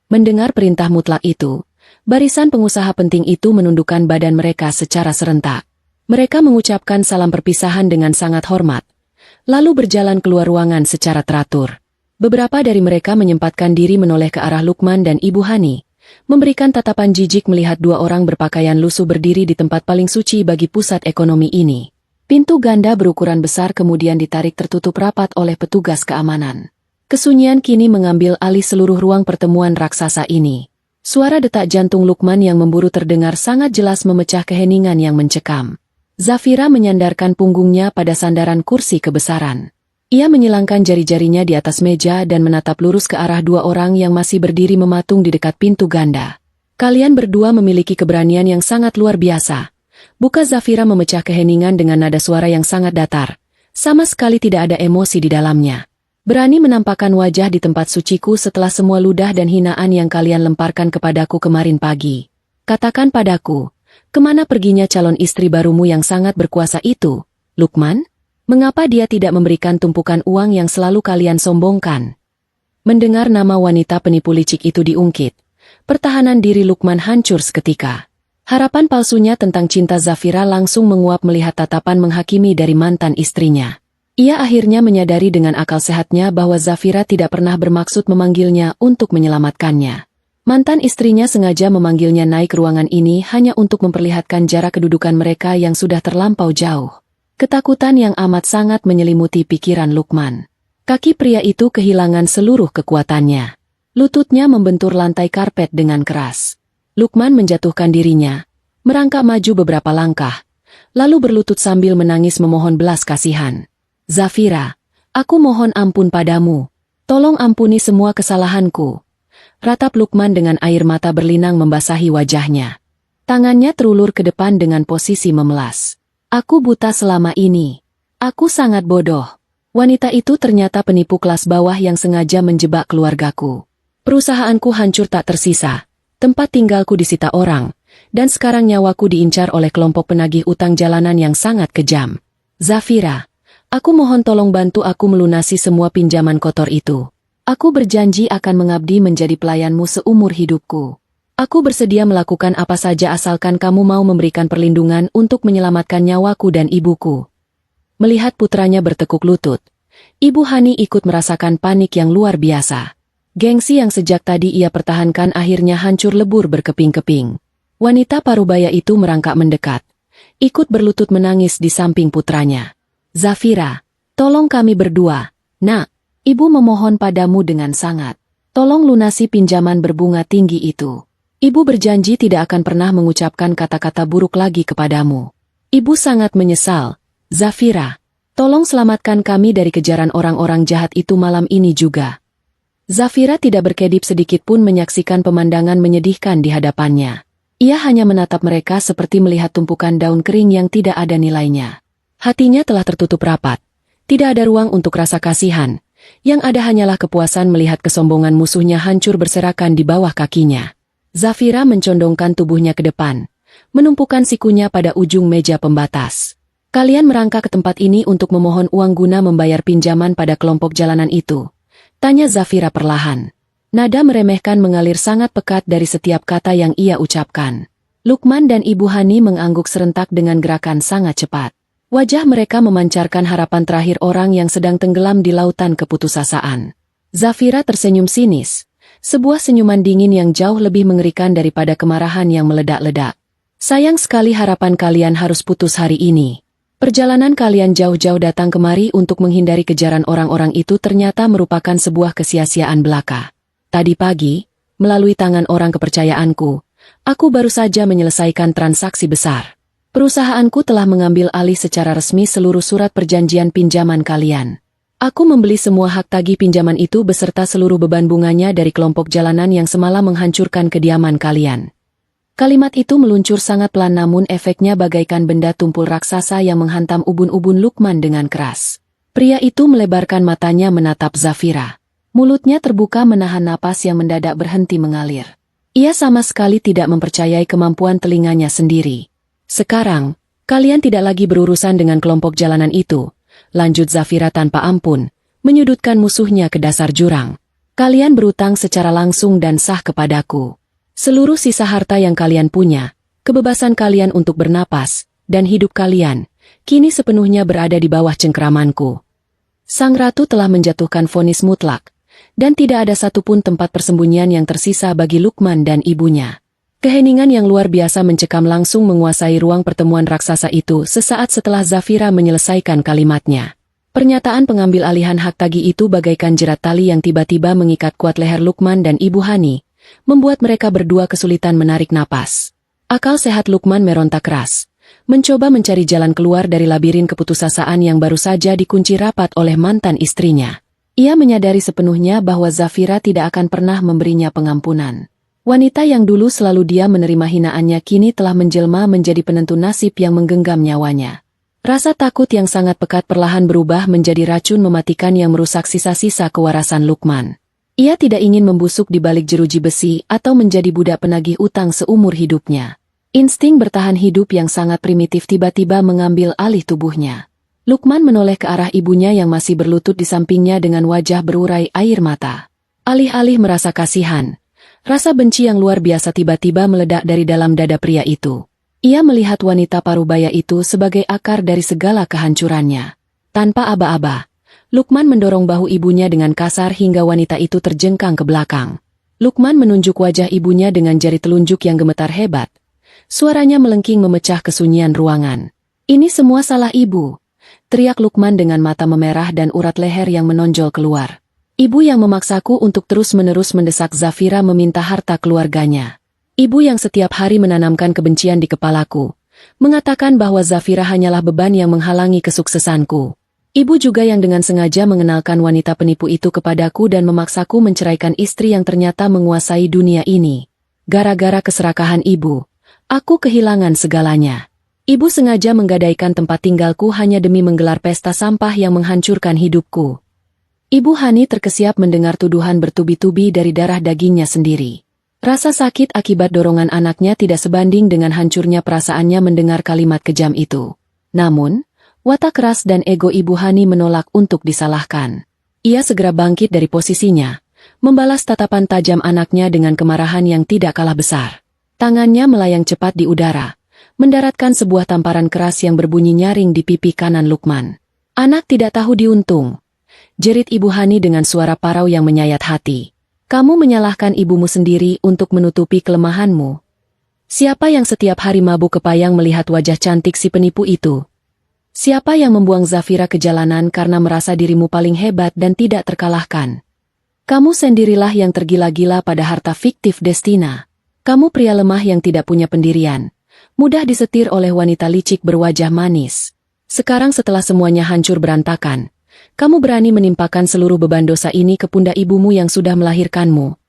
Mendengar perintah mutlak itu, barisan pengusaha penting itu menundukkan badan mereka secara serentak. Mereka mengucapkan salam perpisahan dengan sangat hormat, lalu berjalan keluar ruangan secara teratur. Beberapa dari mereka menyempatkan diri menoleh ke arah Lukman dan Ibu Hani, memberikan tatapan jijik melihat dua orang berpakaian lusuh berdiri di tempat paling suci bagi pusat ekonomi ini. Pintu ganda berukuran besar kemudian ditarik tertutup rapat oleh petugas keamanan. Kesunyian kini mengambil alih seluruh ruang pertemuan raksasa ini. Suara detak jantung Lukman yang memburu terdengar sangat jelas memecah keheningan yang mencekam. Zafira menyandarkan punggungnya pada sandaran kursi kebesaran. Ia menyilangkan jari-jarinya di atas meja dan menatap lurus ke arah dua orang yang masih berdiri mematung di dekat pintu ganda. Kalian berdua memiliki keberanian yang sangat luar biasa. Buka Zafira memecah keheningan dengan nada suara yang sangat datar. Sama sekali tidak ada emosi di dalamnya. Berani menampakkan wajah di tempat suciku setelah semua ludah dan hinaan yang kalian lemparkan kepadaku kemarin pagi. Katakan padaku, kemana perginya calon istri barumu yang sangat berkuasa itu, Lukman? Mengapa dia tidak memberikan tumpukan uang yang selalu kalian sombongkan? Mendengar nama wanita penipu licik itu diungkit, pertahanan diri Lukman hancur seketika. Harapan palsunya tentang cinta Zafira langsung menguap melihat tatapan menghakimi dari mantan istrinya. Ia akhirnya menyadari dengan akal sehatnya bahwa Zafira tidak pernah bermaksud memanggilnya untuk menyelamatkannya. Mantan istrinya sengaja memanggilnya naik ke ruangan ini hanya untuk memperlihatkan jarak kedudukan mereka yang sudah terlampau jauh. Ketakutan yang amat sangat menyelimuti pikiran Lukman. Kaki pria itu kehilangan seluruh kekuatannya. Lututnya membentur lantai karpet dengan keras. Lukman menjatuhkan dirinya, merangkak maju beberapa langkah, lalu berlutut sambil menangis memohon belas kasihan. Zafira, aku mohon ampun padamu. Tolong ampuni semua kesalahanku. Ratap Lukman dengan air mata berlinang membasahi wajahnya. Tangannya terulur ke depan dengan posisi memelas. Aku buta selama ini. Aku sangat bodoh. Wanita itu ternyata penipu kelas bawah yang sengaja menjebak keluargaku. Perusahaanku hancur tak tersisa. Tempat tinggalku disita orang, dan sekarang nyawaku diincar oleh kelompok penagih utang jalanan yang sangat kejam. Zafira, aku mohon tolong bantu aku melunasi semua pinjaman kotor itu. Aku berjanji akan mengabdi menjadi pelayanmu seumur hidupku. Aku bersedia melakukan apa saja asalkan kamu mau memberikan perlindungan untuk menyelamatkan nyawaku dan ibuku. Melihat putranya bertekuk lutut, Ibu Hani ikut merasakan panik yang luar biasa. Gengsi yang sejak tadi ia pertahankan akhirnya hancur lebur berkeping-keping. Wanita parubaya itu merangkak mendekat, ikut berlutut menangis di samping putranya. Zafira, tolong kami berdua. Nak, ibu memohon padamu dengan sangat. Tolong lunasi pinjaman berbunga tinggi itu. Ibu berjanji tidak akan pernah mengucapkan kata-kata buruk lagi kepadamu. Ibu sangat menyesal. Zafira, tolong selamatkan kami dari kejaran orang-orang jahat itu malam ini juga. Zafira tidak berkedip sedikitpun menyaksikan pemandangan menyedihkan di hadapannya. Ia hanya menatap mereka seperti melihat tumpukan daun kering yang tidak ada nilainya. Hatinya telah tertutup rapat. Tidak ada ruang untuk rasa kasihan. Yang ada hanyalah kepuasan melihat kesombongan musuhnya hancur berserakan di bawah kakinya. Zafira mencondongkan tubuhnya ke depan, menumpukan sikunya pada ujung meja pembatas. Kalian merangkak ke tempat ini untuk memohon uang guna membayar pinjaman pada kelompok jalanan itu. Tanya Zafira perlahan. Nada meremehkan mengalir sangat pekat dari setiap kata yang ia ucapkan. Lukman dan Ibu Hani mengangguk serentak dengan gerakan sangat cepat. Wajah mereka memancarkan harapan terakhir orang yang sedang tenggelam di lautan keputusasaan. Zafira tersenyum sinis. Sebuah senyuman dingin yang jauh lebih mengerikan daripada kemarahan yang meledak-ledak. Sayang sekali harapan kalian harus putus hari ini. Perjalanan kalian jauh-jauh datang kemari untuk menghindari kejaran orang-orang itu ternyata merupakan sebuah kesia-siaan belaka. Tadi pagi, melalui tangan orang kepercayaanku, aku baru saja menyelesaikan transaksi besar. Perusahaanku telah mengambil alih secara resmi seluruh surat perjanjian pinjaman kalian. Aku membeli semua hak tagih pinjaman itu beserta seluruh beban bunganya dari kelompok jalanan yang semalam menghancurkan kediaman kalian. Kalimat itu meluncur sangat pelan namun efeknya bagaikan benda tumpul raksasa yang menghantam ubun-ubun Lukman dengan keras. Pria itu melebarkan matanya menatap Zafira. Mulutnya terbuka menahan napas yang mendadak berhenti mengalir. Ia sama sekali tidak mempercayai kemampuan telinganya sendiri. Sekarang, kalian tidak lagi berurusan dengan kelompok jalanan itu, lanjut Zafira tanpa ampun, menyudutkan musuhnya ke dasar jurang. Kalian berutang secara langsung dan sah kepadaku. Seluruh sisa harta yang kalian punya, kebebasan kalian untuk bernapas, dan hidup kalian, kini sepenuhnya berada di bawah cengkeramanku. Sang ratu telah menjatuhkan vonis mutlak, dan tidak ada satupun tempat persembunyian yang tersisa bagi Lukman dan ibunya. Keheningan yang luar biasa mencekam langsung menguasai ruang pertemuan raksasa itu sesaat setelah Zafira menyelesaikan kalimatnya. Pernyataan pengambil alihan hak tagih itu bagaikan jerat tali yang tiba-tiba mengikat kuat leher Lukman dan Ibu Hani, membuat mereka berdua kesulitan menarik napas. Akal sehat Lukman meronta keras, mencoba mencari jalan keluar dari labirin keputusasaan yang baru saja dikunci rapat oleh mantan istrinya. Ia menyadari sepenuhnya bahwa Zafira tidak akan pernah memberinya pengampunan. Wanita yang dulu selalu dia menerima hinaannya kini telah menjelma menjadi penentu nasib yang menggenggam nyawanya. Rasa takut yang sangat pekat perlahan berubah menjadi racun mematikan yang merusak sisa-sisa kewarasan Lukman. Ia tidak ingin membusuk di balik jeruji besi atau menjadi budak penagih utang seumur hidupnya. Insting bertahan hidup yang sangat primitif tiba-tiba mengambil alih tubuhnya. Lukman menoleh ke arah ibunya yang masih berlutut di sampingnya dengan wajah berurai air mata. Alih-alih merasa kasihan, rasa benci yang luar biasa tiba-tiba meledak dari dalam dada pria itu. Ia melihat wanita parubaya itu sebagai akar dari segala kehancurannya. Tanpa aba-aba, Lukman mendorong bahu ibunya dengan kasar hingga wanita itu terjengkang ke belakang. Lukman menunjuk wajah ibunya dengan jari telunjuk yang gemetar hebat. Suaranya melengking memecah kesunyian ruangan. "Ini semua salah ibu," teriak Lukman dengan mata memerah dan urat leher yang menonjol keluar. "Ibu yang memaksaku untuk terus-menerus mendesak Zafira meminta harta keluarganya. Ibu yang setiap hari menanamkan kebencian di kepalaku, mengatakan bahwa Zafira hanyalah beban yang menghalangi kesuksesanku. Ibu juga yang dengan sengaja mengenalkan wanita penipu itu kepadaku dan memaksaku menceraikan istri yang ternyata menguasai dunia ini. Gara-gara keserakahan ibu, aku kehilangan segalanya. Ibu sengaja menggadaikan tempat tinggalku hanya demi menggelar pesta sampah yang menghancurkan hidupku." Ibu Hani terkesiap mendengar tuduhan bertubi-tubi dari darah dagingnya sendiri. Rasa sakit akibat dorongan anaknya tidak sebanding dengan hancurnya perasaannya mendengar kalimat kejam itu. Namun, watak keras dan ego Ibu Hani menolak untuk disalahkan. Ia segera bangkit dari posisinya, membalas tatapan tajam anaknya dengan kemarahan yang tidak kalah besar. Tangannya melayang cepat di udara, mendaratkan sebuah tamparan keras yang berbunyi nyaring di pipi kanan Lukman. "Anak tidak tahu diuntung," jerit Ibu Hani dengan suara parau yang menyayat hati. "Kamu menyalahkan ibumu sendiri untuk menutupi kelemahanmu. Siapa yang setiap hari mabuk kepayang melihat wajah cantik si penipu itu? Siapa yang membuang Zafira ke jalanan karena merasa dirimu paling hebat dan tidak terkalahkan? Kamu sendirilah yang tergila-gila pada harta fiktif Destina. Kamu pria lemah yang tidak punya pendirian, mudah disetir oleh wanita licik berwajah manis. Sekarang setelah semuanya hancur berantakan, kamu berani menimpakan seluruh beban dosa ini ke pundak ibumu yang sudah melahirkanmu."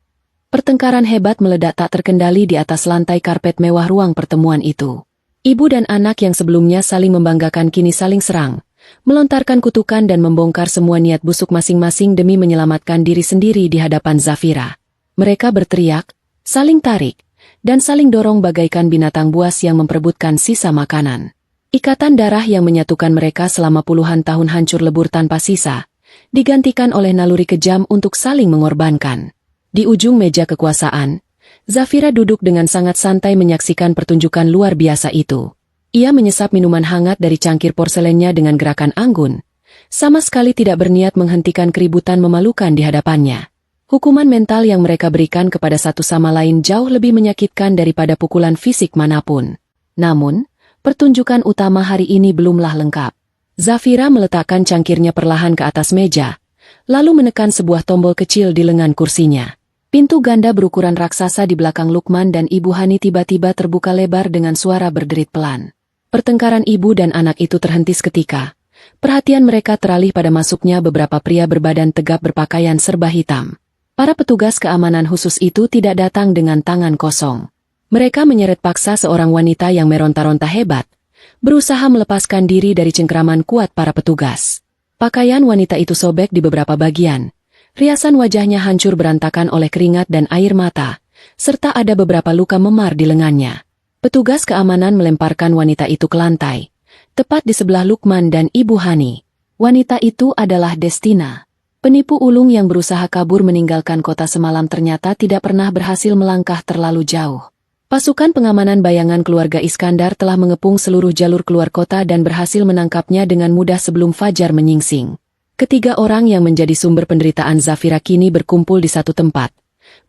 Pertengkaran hebat meledak tak terkendali di atas lantai karpet mewah ruang pertemuan itu. Ibu dan anak yang sebelumnya saling membanggakan kini saling serang, melontarkan kutukan dan membongkar semua niat busuk masing-masing demi menyelamatkan diri sendiri di hadapan Zafira. Mereka berteriak, saling tarik, dan saling dorong bagaikan binatang buas yang memperebutkan sisa makanan. Ikatan darah yang menyatukan mereka selama puluhan tahun hancur lebur tanpa sisa, digantikan oleh naluri kejam untuk saling mengorbankan. Di ujung meja kekuasaan, Zafira duduk dengan sangat santai menyaksikan pertunjukan luar biasa itu. Ia menyesap minuman hangat dari cangkir porselennya dengan gerakan anggun, sama sekali tidak berniat menghentikan keributan memalukan di hadapannya. Hukuman mental yang mereka berikan kepada satu sama lain jauh lebih menyakitkan daripada pukulan fisik manapun. Namun, pertunjukan utama hari ini belumlah lengkap. Zafira meletakkan cangkirnya perlahan ke atas meja, lalu menekan sebuah tombol kecil di lengan kursinya. Pintu ganda berukuran raksasa di belakang Lukman dan Ibu Hani tiba-tiba terbuka lebar dengan suara berderit pelan. Pertengkaran ibu dan anak itu terhenti seketika. Perhatian mereka teralih pada masuknya beberapa pria berbadan tegap berpakaian serba hitam. Para petugas keamanan khusus itu tidak datang dengan tangan kosong. Mereka menyeret paksa seorang wanita yang meronta-ronta hebat, berusaha melepaskan diri dari cengkraman kuat para petugas. Pakaian wanita itu sobek di beberapa bagian. Riasan wajahnya hancur berantakan oleh keringat dan air mata, serta ada beberapa luka memar di lengannya. Petugas keamanan melemparkan wanita itu ke lantai, tepat di sebelah Lukman dan Ibu Hani. Wanita itu adalah Destina. Penipu ulung yang berusaha kabur meninggalkan kota semalam ternyata tidak pernah berhasil melangkah terlalu jauh. Pasukan pengamanan bayangan keluarga Iskandar telah mengepung seluruh jalur keluar kota dan berhasil menangkapnya dengan mudah sebelum fajar menyingsing. Ketiga orang yang menjadi sumber penderitaan Zafira kini berkumpul di satu tempat,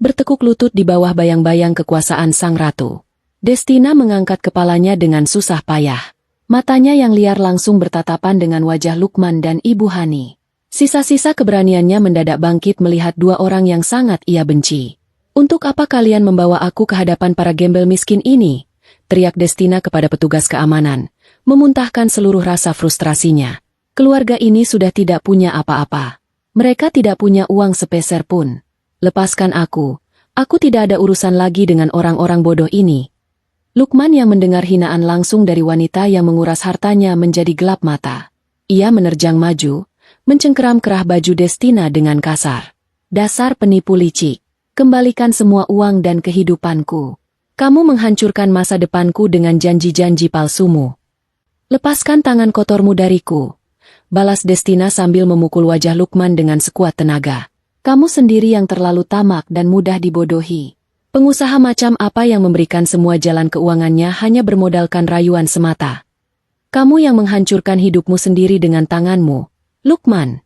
bertekuk lutut di bawah bayang-bayang kekuasaan sang ratu. Destina mengangkat kepalanya dengan susah payah. Matanya yang liar langsung bertatapan dengan wajah Lukman dan Ibu Hani. Sisa-sisa keberaniannya mendadak bangkit melihat dua orang yang sangat ia benci. "Untuk apa kalian membawa aku ke hadapan para gembel miskin ini?" teriak Destina kepada petugas keamanan, memuntahkan seluruh rasa frustrasinya. Keluarga ini sudah tidak punya apa-apa. Mereka tidak punya uang sepeser pun. "Lepaskan aku tidak ada urusan lagi dengan orang-orang bodoh ini." Lukman yang mendengar hinaan langsung dari wanita yang menguras hartanya menjadi gelap mata. Ia menerjang maju, mencengkeram kerah baju Destina dengan kasar. "Dasar penipu licik. Kembalikan semua uang dan kehidupanku. Kamu menghancurkan masa depanku dengan janji-janji palsumu. Lepaskan tangan kotormu dariku," balas Destina sambil memukul wajah Lukman dengan sekuat tenaga. "Kamu sendiri yang terlalu tamak dan mudah dibodohi. Pengusaha macam apa yang memberikan semua jalan keuangannya hanya bermodalkan rayuan semata? Kamu yang menghancurkan hidupmu sendiri dengan tanganmu, Lukman."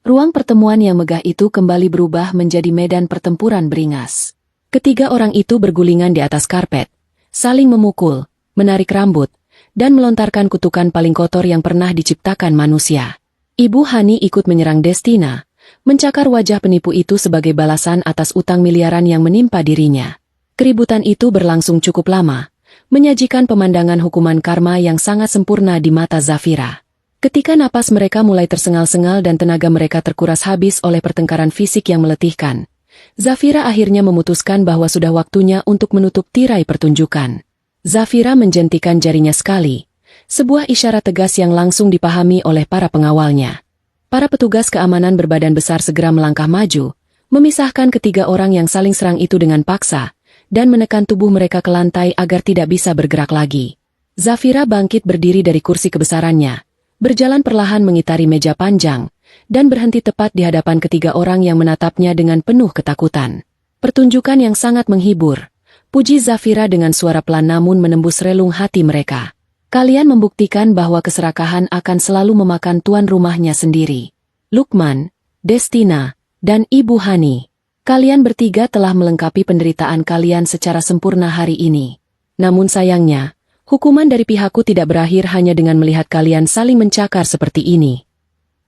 Ruang pertemuan yang megah itu kembali berubah menjadi medan pertempuran beringas. Ketiga orang itu bergulingan di atas karpet, saling memukul, menarik rambut, dan melontarkan kutukan paling kotor yang pernah diciptakan manusia. Ibu Hani ikut menyerang Destina, mencakar wajah penipu itu sebagai balasan atas utang miliaran yang menimpa dirinya. Keributan itu berlangsung cukup lama, menyajikan pemandangan hukuman karma yang sangat sempurna di mata Zafira. Ketika napas mereka mulai tersengal-sengal dan tenaga mereka terkuras habis oleh pertengkaran fisik yang meletihkan, Zafira akhirnya memutuskan bahwa sudah waktunya untuk menutup tirai pertunjukan. Zafira menjentikan jarinya sekali, sebuah isyarat tegas yang langsung dipahami oleh para pengawalnya. Para petugas keamanan berbadan besar segera melangkah maju, memisahkan ketiga orang yang saling serang itu dengan paksa, dan menekan tubuh mereka ke lantai agar tidak bisa bergerak lagi. Zafira bangkit berdiri dari kursi kebesarannya, berjalan perlahan mengitari meja panjang, dan berhenti tepat di hadapan ketiga orang yang menatapnya dengan penuh ketakutan. Pertunjukan yang sangat menghibur, puji Zafira dengan suara pelan namun menembus relung hati mereka. "Kalian membuktikan bahwa keserakahan akan selalu memakan tuan rumahnya sendiri. Lukman, Destina, dan Ibu Hani. Kalian bertiga telah melengkapi penderitaan kalian secara sempurna hari ini. Namun sayangnya, hukuman dari pihakku tidak berakhir hanya dengan melihat kalian saling mencakar seperti ini."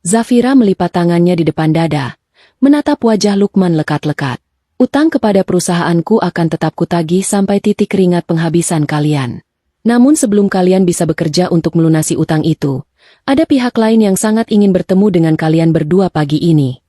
Zafira melipat tangannya di depan dada, menatap wajah Lukman lekat-lekat. "Utang kepada perusahaanku akan tetap kutagih sampai titik keringat penghabisan kalian. Namun sebelum kalian bisa bekerja untuk melunasi utang itu, ada pihak lain yang sangat ingin bertemu dengan kalian berdua pagi ini."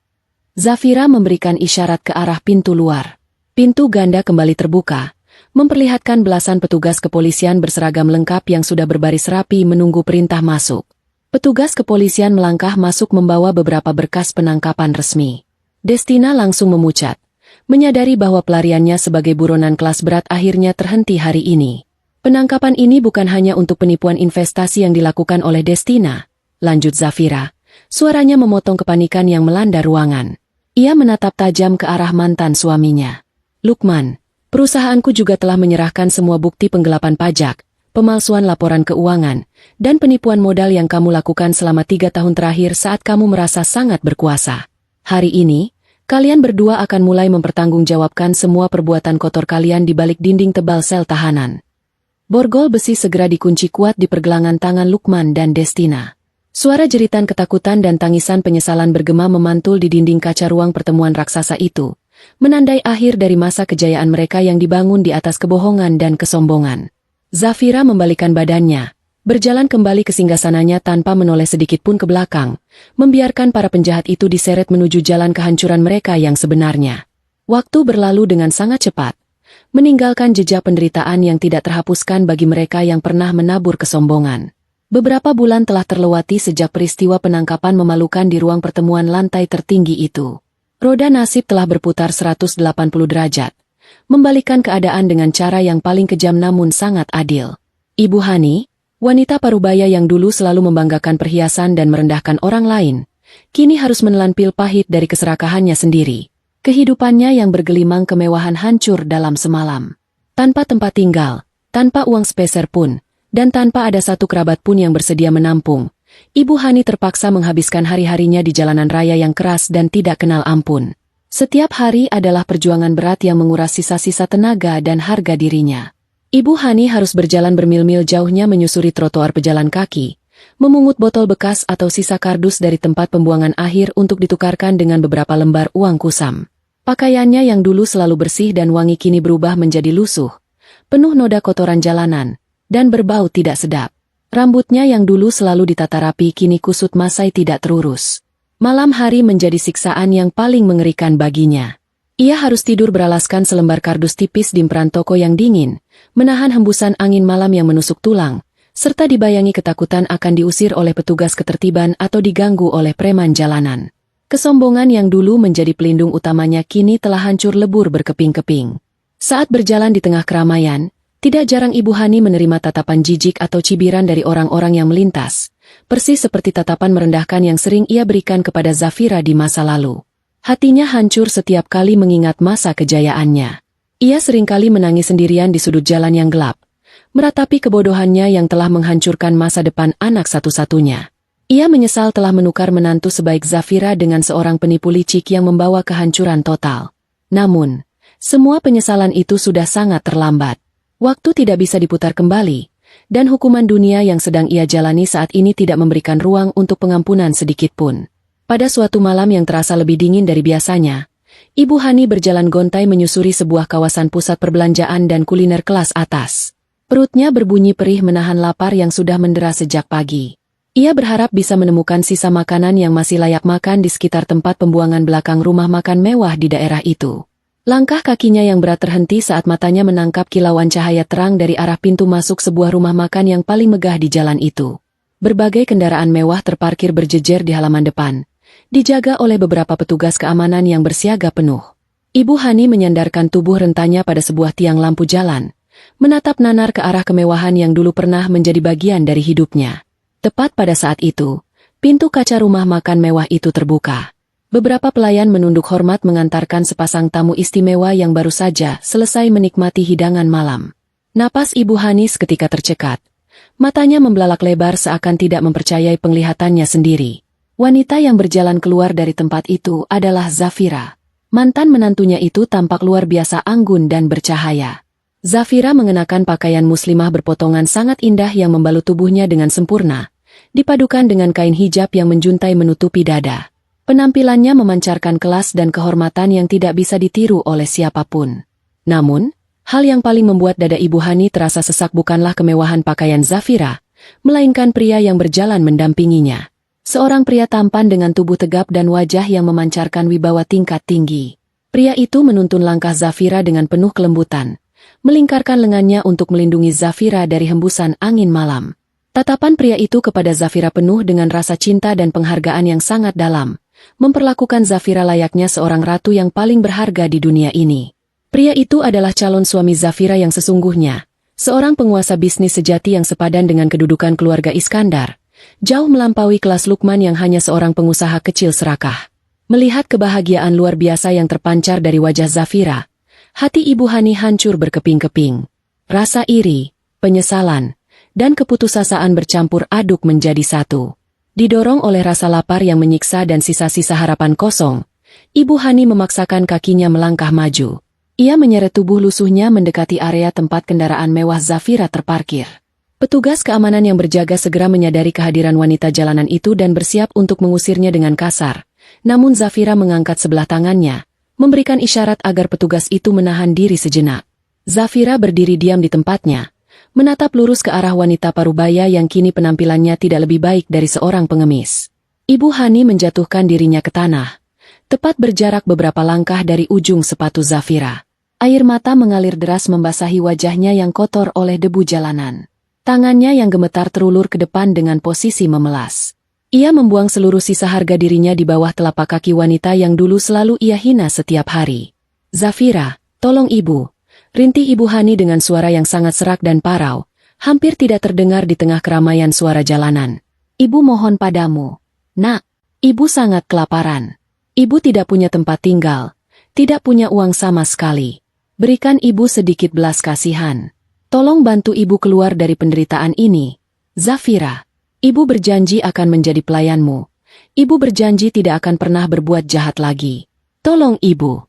Zafira memberikan isyarat ke arah pintu luar. Pintu ganda kembali terbuka, memperlihatkan belasan petugas kepolisian berseragam lengkap yang sudah berbaris rapi menunggu perintah masuk. Petugas kepolisian melangkah masuk membawa beberapa berkas penangkapan resmi. Destina langsung memucat, menyadari bahwa pelariannya sebagai buronan kelas berat akhirnya terhenti hari ini. "Penangkapan ini bukan hanya untuk penipuan investasi yang dilakukan oleh Destina," lanjut Zafira, suaranya memotong kepanikan yang melanda ruangan. Ia menatap tajam ke arah mantan suaminya. "Lukman, perusahaanku juga telah menyerahkan semua bukti penggelapan pajak, pemalsuan laporan keuangan, dan penipuan modal yang kamu lakukan selama 3 tahun terakhir saat kamu merasa sangat berkuasa. Hari ini, kalian berdua akan mulai mempertanggungjawabkan semua perbuatan kotor kalian di balik dinding tebal sel tahanan." Borgol besi segera dikunci kuat di pergelangan tangan Lukman dan Destina. Suara jeritan ketakutan dan tangisan penyesalan bergema memantul di dinding kaca ruang pertemuan raksasa itu, menandai akhir dari masa kejayaan mereka yang dibangun di atas kebohongan dan kesombongan. Zafira membalikkan badannya, berjalan kembali ke singgasananya tanpa menoleh sedikit pun ke belakang, membiarkan para penjahat itu diseret menuju jalan kehancuran mereka yang sebenarnya. Waktu berlalu dengan sangat cepat, meninggalkan jejak penderitaan yang tidak terhapuskan bagi mereka yang pernah menabur kesombongan. Beberapa bulan telah terlewati sejak peristiwa penangkapan memalukan di ruang pertemuan lantai tertinggi itu. Roda nasib telah berputar 180 derajat, membalikkan keadaan dengan cara yang paling kejam namun sangat adil. Ibu Hani, wanita parubaya yang dulu selalu membanggakan perhiasan dan merendahkan orang lain, kini harus menelan pil pahit dari keserakahannya sendiri. Kehidupannya yang bergelimang kemewahan hancur dalam semalam. Tanpa tempat tinggal, tanpa uang sepeser pun, dan tanpa ada satu kerabat pun yang bersedia menampung, Ibu Hani terpaksa menghabiskan hari-harinya di jalanan raya yang keras dan tidak kenal ampun. Setiap hari adalah perjuangan berat yang menguras sisa-sisa tenaga dan harga dirinya. Ibu Hani harus berjalan bermil-mil jauhnya menyusuri trotoar pejalan kaki, memungut botol bekas atau sisa kardus dari tempat pembuangan akhir untuk ditukarkan dengan beberapa lembar uang kusam. Pakaiannya yang dulu selalu bersih dan wangi kini berubah menjadi lusuh, penuh noda kotoran jalanan, dan berbau tidak sedap. Rambutnya yang dulu selalu ditata rapi kini kusut masai tidak terurus. Malam hari menjadi siksaan yang paling mengerikan baginya. Ia harus tidur beralaskan selembar kardus tipis di emperan toko yang dingin, menahan hembusan angin malam yang menusuk tulang, serta dibayangi ketakutan akan diusir oleh petugas ketertiban atau diganggu oleh preman jalanan. Kesombongan yang dulu menjadi pelindung utamanya kini telah hancur lebur berkeping-keping. Saat berjalan di tengah keramaian, tidak jarang Ibu Hani menerima tatapan jijik atau cibiran dari orang-orang yang melintas, persis seperti tatapan merendahkan yang sering ia berikan kepada Zafira di masa lalu. Hatinya hancur setiap kali mengingat masa kejayaannya. Ia seringkali menangis sendirian di sudut jalan yang gelap, meratapi kebodohannya yang telah menghancurkan masa depan anak satu-satunya. Ia menyesal telah menukar menantu sebaik Zafira dengan seorang penipu licik yang membawa kehancuran total. Namun, semua penyesalan itu sudah sangat terlambat. Waktu tidak bisa diputar kembali, dan hukuman dunia yang sedang ia jalani saat ini tidak memberikan ruang untuk pengampunan sedikit pun. Pada suatu malam yang terasa lebih dingin dari biasanya, Ibu Hani berjalan gontai menyusuri sebuah kawasan pusat perbelanjaan dan kuliner kelas atas. Perutnya berbunyi perih menahan lapar yang sudah mendera sejak pagi. Ia berharap bisa menemukan sisa makanan yang masih layak makan di sekitar tempat pembuangan belakang rumah makan mewah di daerah itu. Langkah kakinya yang berat terhenti saat matanya menangkap kilauan cahaya terang dari arah pintu masuk sebuah rumah makan yang paling megah di jalan itu. Berbagai kendaraan mewah terparkir berjejer di halaman depan, dijaga oleh beberapa petugas keamanan yang bersiaga penuh. Ibu Hani menyandarkan tubuh rentanya pada sebuah tiang lampu jalan, menatap nanar ke arah kemewahan yang dulu pernah menjadi bagian dari hidupnya. Tepat pada saat itu, pintu kaca rumah makan mewah itu terbuka. Beberapa pelayan menunduk hormat mengantarkan sepasang tamu istimewa yang baru saja selesai menikmati hidangan malam. Napas Ibu Hani seketika tercekat. Matanya membelalak lebar seakan tidak mempercayai penglihatannya sendiri. Wanita yang berjalan keluar dari tempat itu adalah Zafira. Mantan menantunya itu tampak luar biasa anggun dan bercahaya. Zafira mengenakan pakaian muslimah berpotongan sangat indah yang membalut tubuhnya dengan sempurna, dipadukan dengan kain hijab yang menjuntai menutupi dada. Penampilannya memancarkan kelas dan kehormatan yang tidak bisa ditiru oleh siapapun. Namun, hal yang paling membuat dada Ibu Hani terasa sesak bukanlah kemewahan pakaian Zafira, melainkan pria yang berjalan mendampinginya. Seorang pria tampan dengan tubuh tegap dan wajah yang memancarkan wibawa tingkat tinggi. Pria itu menuntun langkah Zafira dengan penuh kelembutan, melingkarkan lengannya untuk melindungi Zafira dari hembusan angin malam. Tatapan pria itu kepada Zafira penuh dengan rasa cinta dan penghargaan yang sangat dalam, memperlakukan Zafira layaknya seorang ratu yang paling berharga di dunia ini. Pria itu adalah calon suami Zafira yang sesungguhnya, seorang penguasa bisnis sejati yang sepadan dengan kedudukan keluarga Iskandar, jauh melampaui kelas Lukman yang hanya seorang pengusaha kecil serakah. Melihat kebahagiaan luar biasa yang terpancar dari wajah Zafira, hati Ibu Hani hancur berkeping-keping. Rasa iri, penyesalan, dan keputusasaan bercampur aduk menjadi satu. Didorong oleh rasa lapar yang menyiksa dan sisa-sisa harapan kosong, Ibu Hani memaksakan kakinya melangkah maju. Ia menyeret tubuh lusuhnya mendekati area tempat kendaraan mewah Zafira terparkir. Petugas keamanan yang berjaga segera menyadari kehadiran wanita jalanan itu dan bersiap untuk mengusirnya dengan kasar. Namun Zafira mengangkat sebelah tangannya, memberikan isyarat agar petugas itu menahan diri sejenak. Zafira berdiri diam di tempatnya, menatap lurus ke arah wanita parubaya yang kini penampilannya tidak lebih baik dari seorang pengemis. Ibu Hani menjatuhkan dirinya ke tanah, tepat berjarak beberapa langkah dari ujung sepatu Zafira. Air mata mengalir deras membasahi wajahnya yang kotor oleh debu jalanan. Tangannya yang gemetar terulur ke depan dengan posisi memelas. Ia membuang seluruh sisa harga dirinya di bawah telapak kaki wanita yang dulu selalu ia hina setiap hari. "Zafira, tolong ibu," rintih Ibu Hani dengan suara yang sangat serak dan parau, hampir tidak terdengar di tengah keramaian suara jalanan. "Ibu mohon padamu. Nak, ibu sangat kelaparan. Ibu tidak punya tempat tinggal, tidak punya uang sama sekali. Berikan ibu sedikit belas kasihan. Tolong bantu ibu keluar dari penderitaan ini. Zafira, ibu berjanji akan menjadi pelayanmu. Ibu berjanji tidak akan pernah berbuat jahat lagi. Tolong ibu."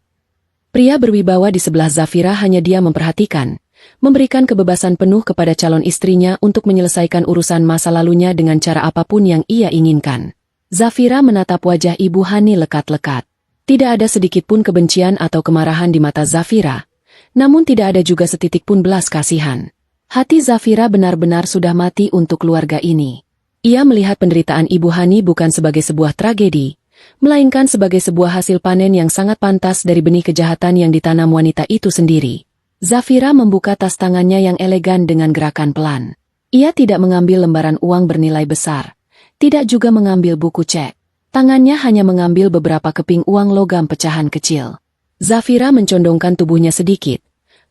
Pria berwibawa di sebelah Zafira hanya dia memperhatikan, memberikan kebebasan penuh kepada calon istrinya untuk menyelesaikan urusan masa lalunya dengan cara apapun yang ia inginkan. Zafira menatap wajah Ibu Hani lekat-lekat. Tidak ada sedikit pun kebencian atau kemarahan di mata Zafira, namun tidak ada juga setitik pun belas kasihan. Hati Zafira benar-benar sudah mati untuk keluarga ini. Ia melihat penderitaan Ibu Hani bukan sebagai sebuah tragedi, melainkan sebagai sebuah hasil panen yang sangat pantas dari benih kejahatan yang ditanam wanita itu sendiri. Zafira membuka tas tangannya yang elegan dengan gerakan pelan. Ia tidak mengambil lembaran uang bernilai besar, tidak juga mengambil buku cek. Tangannya hanya mengambil beberapa keping uang logam pecahan kecil. Zafira mencondongkan tubuhnya sedikit,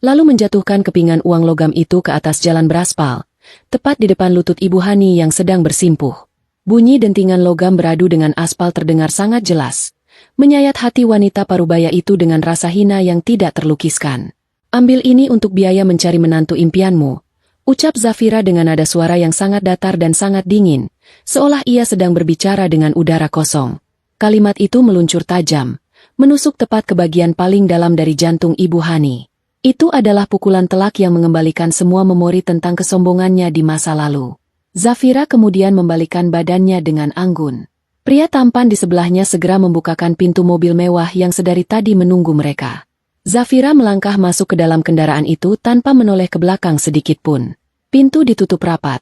lalu menjatuhkan kepingan uang logam itu ke atas jalan beraspal, tepat di depan lutut Ibu Hani yang sedang bersimpuh. Bunyi dentingan logam beradu dengan aspal terdengar sangat jelas, menyayat hati wanita parubaya itu dengan rasa hina yang tidak terlukiskan. "Ambil ini untuk biaya mencari menantu impianmu," ucap Zafira dengan nada suara yang sangat datar dan sangat dingin, seolah ia sedang berbicara dengan udara kosong. Kalimat itu meluncur tajam, menusuk tepat ke bagian paling dalam dari jantung Ibu Hani. Itu adalah pukulan telak yang mengembalikan semua memori tentang kesombongannya di masa lalu. Zafira kemudian membalikkan badannya dengan anggun. Pria tampan di sebelahnya segera membukakan pintu mobil mewah yang sedari tadi menunggu mereka. Zafira melangkah masuk ke dalam kendaraan itu tanpa menoleh ke belakang sedikit pun. Pintu ditutup rapat,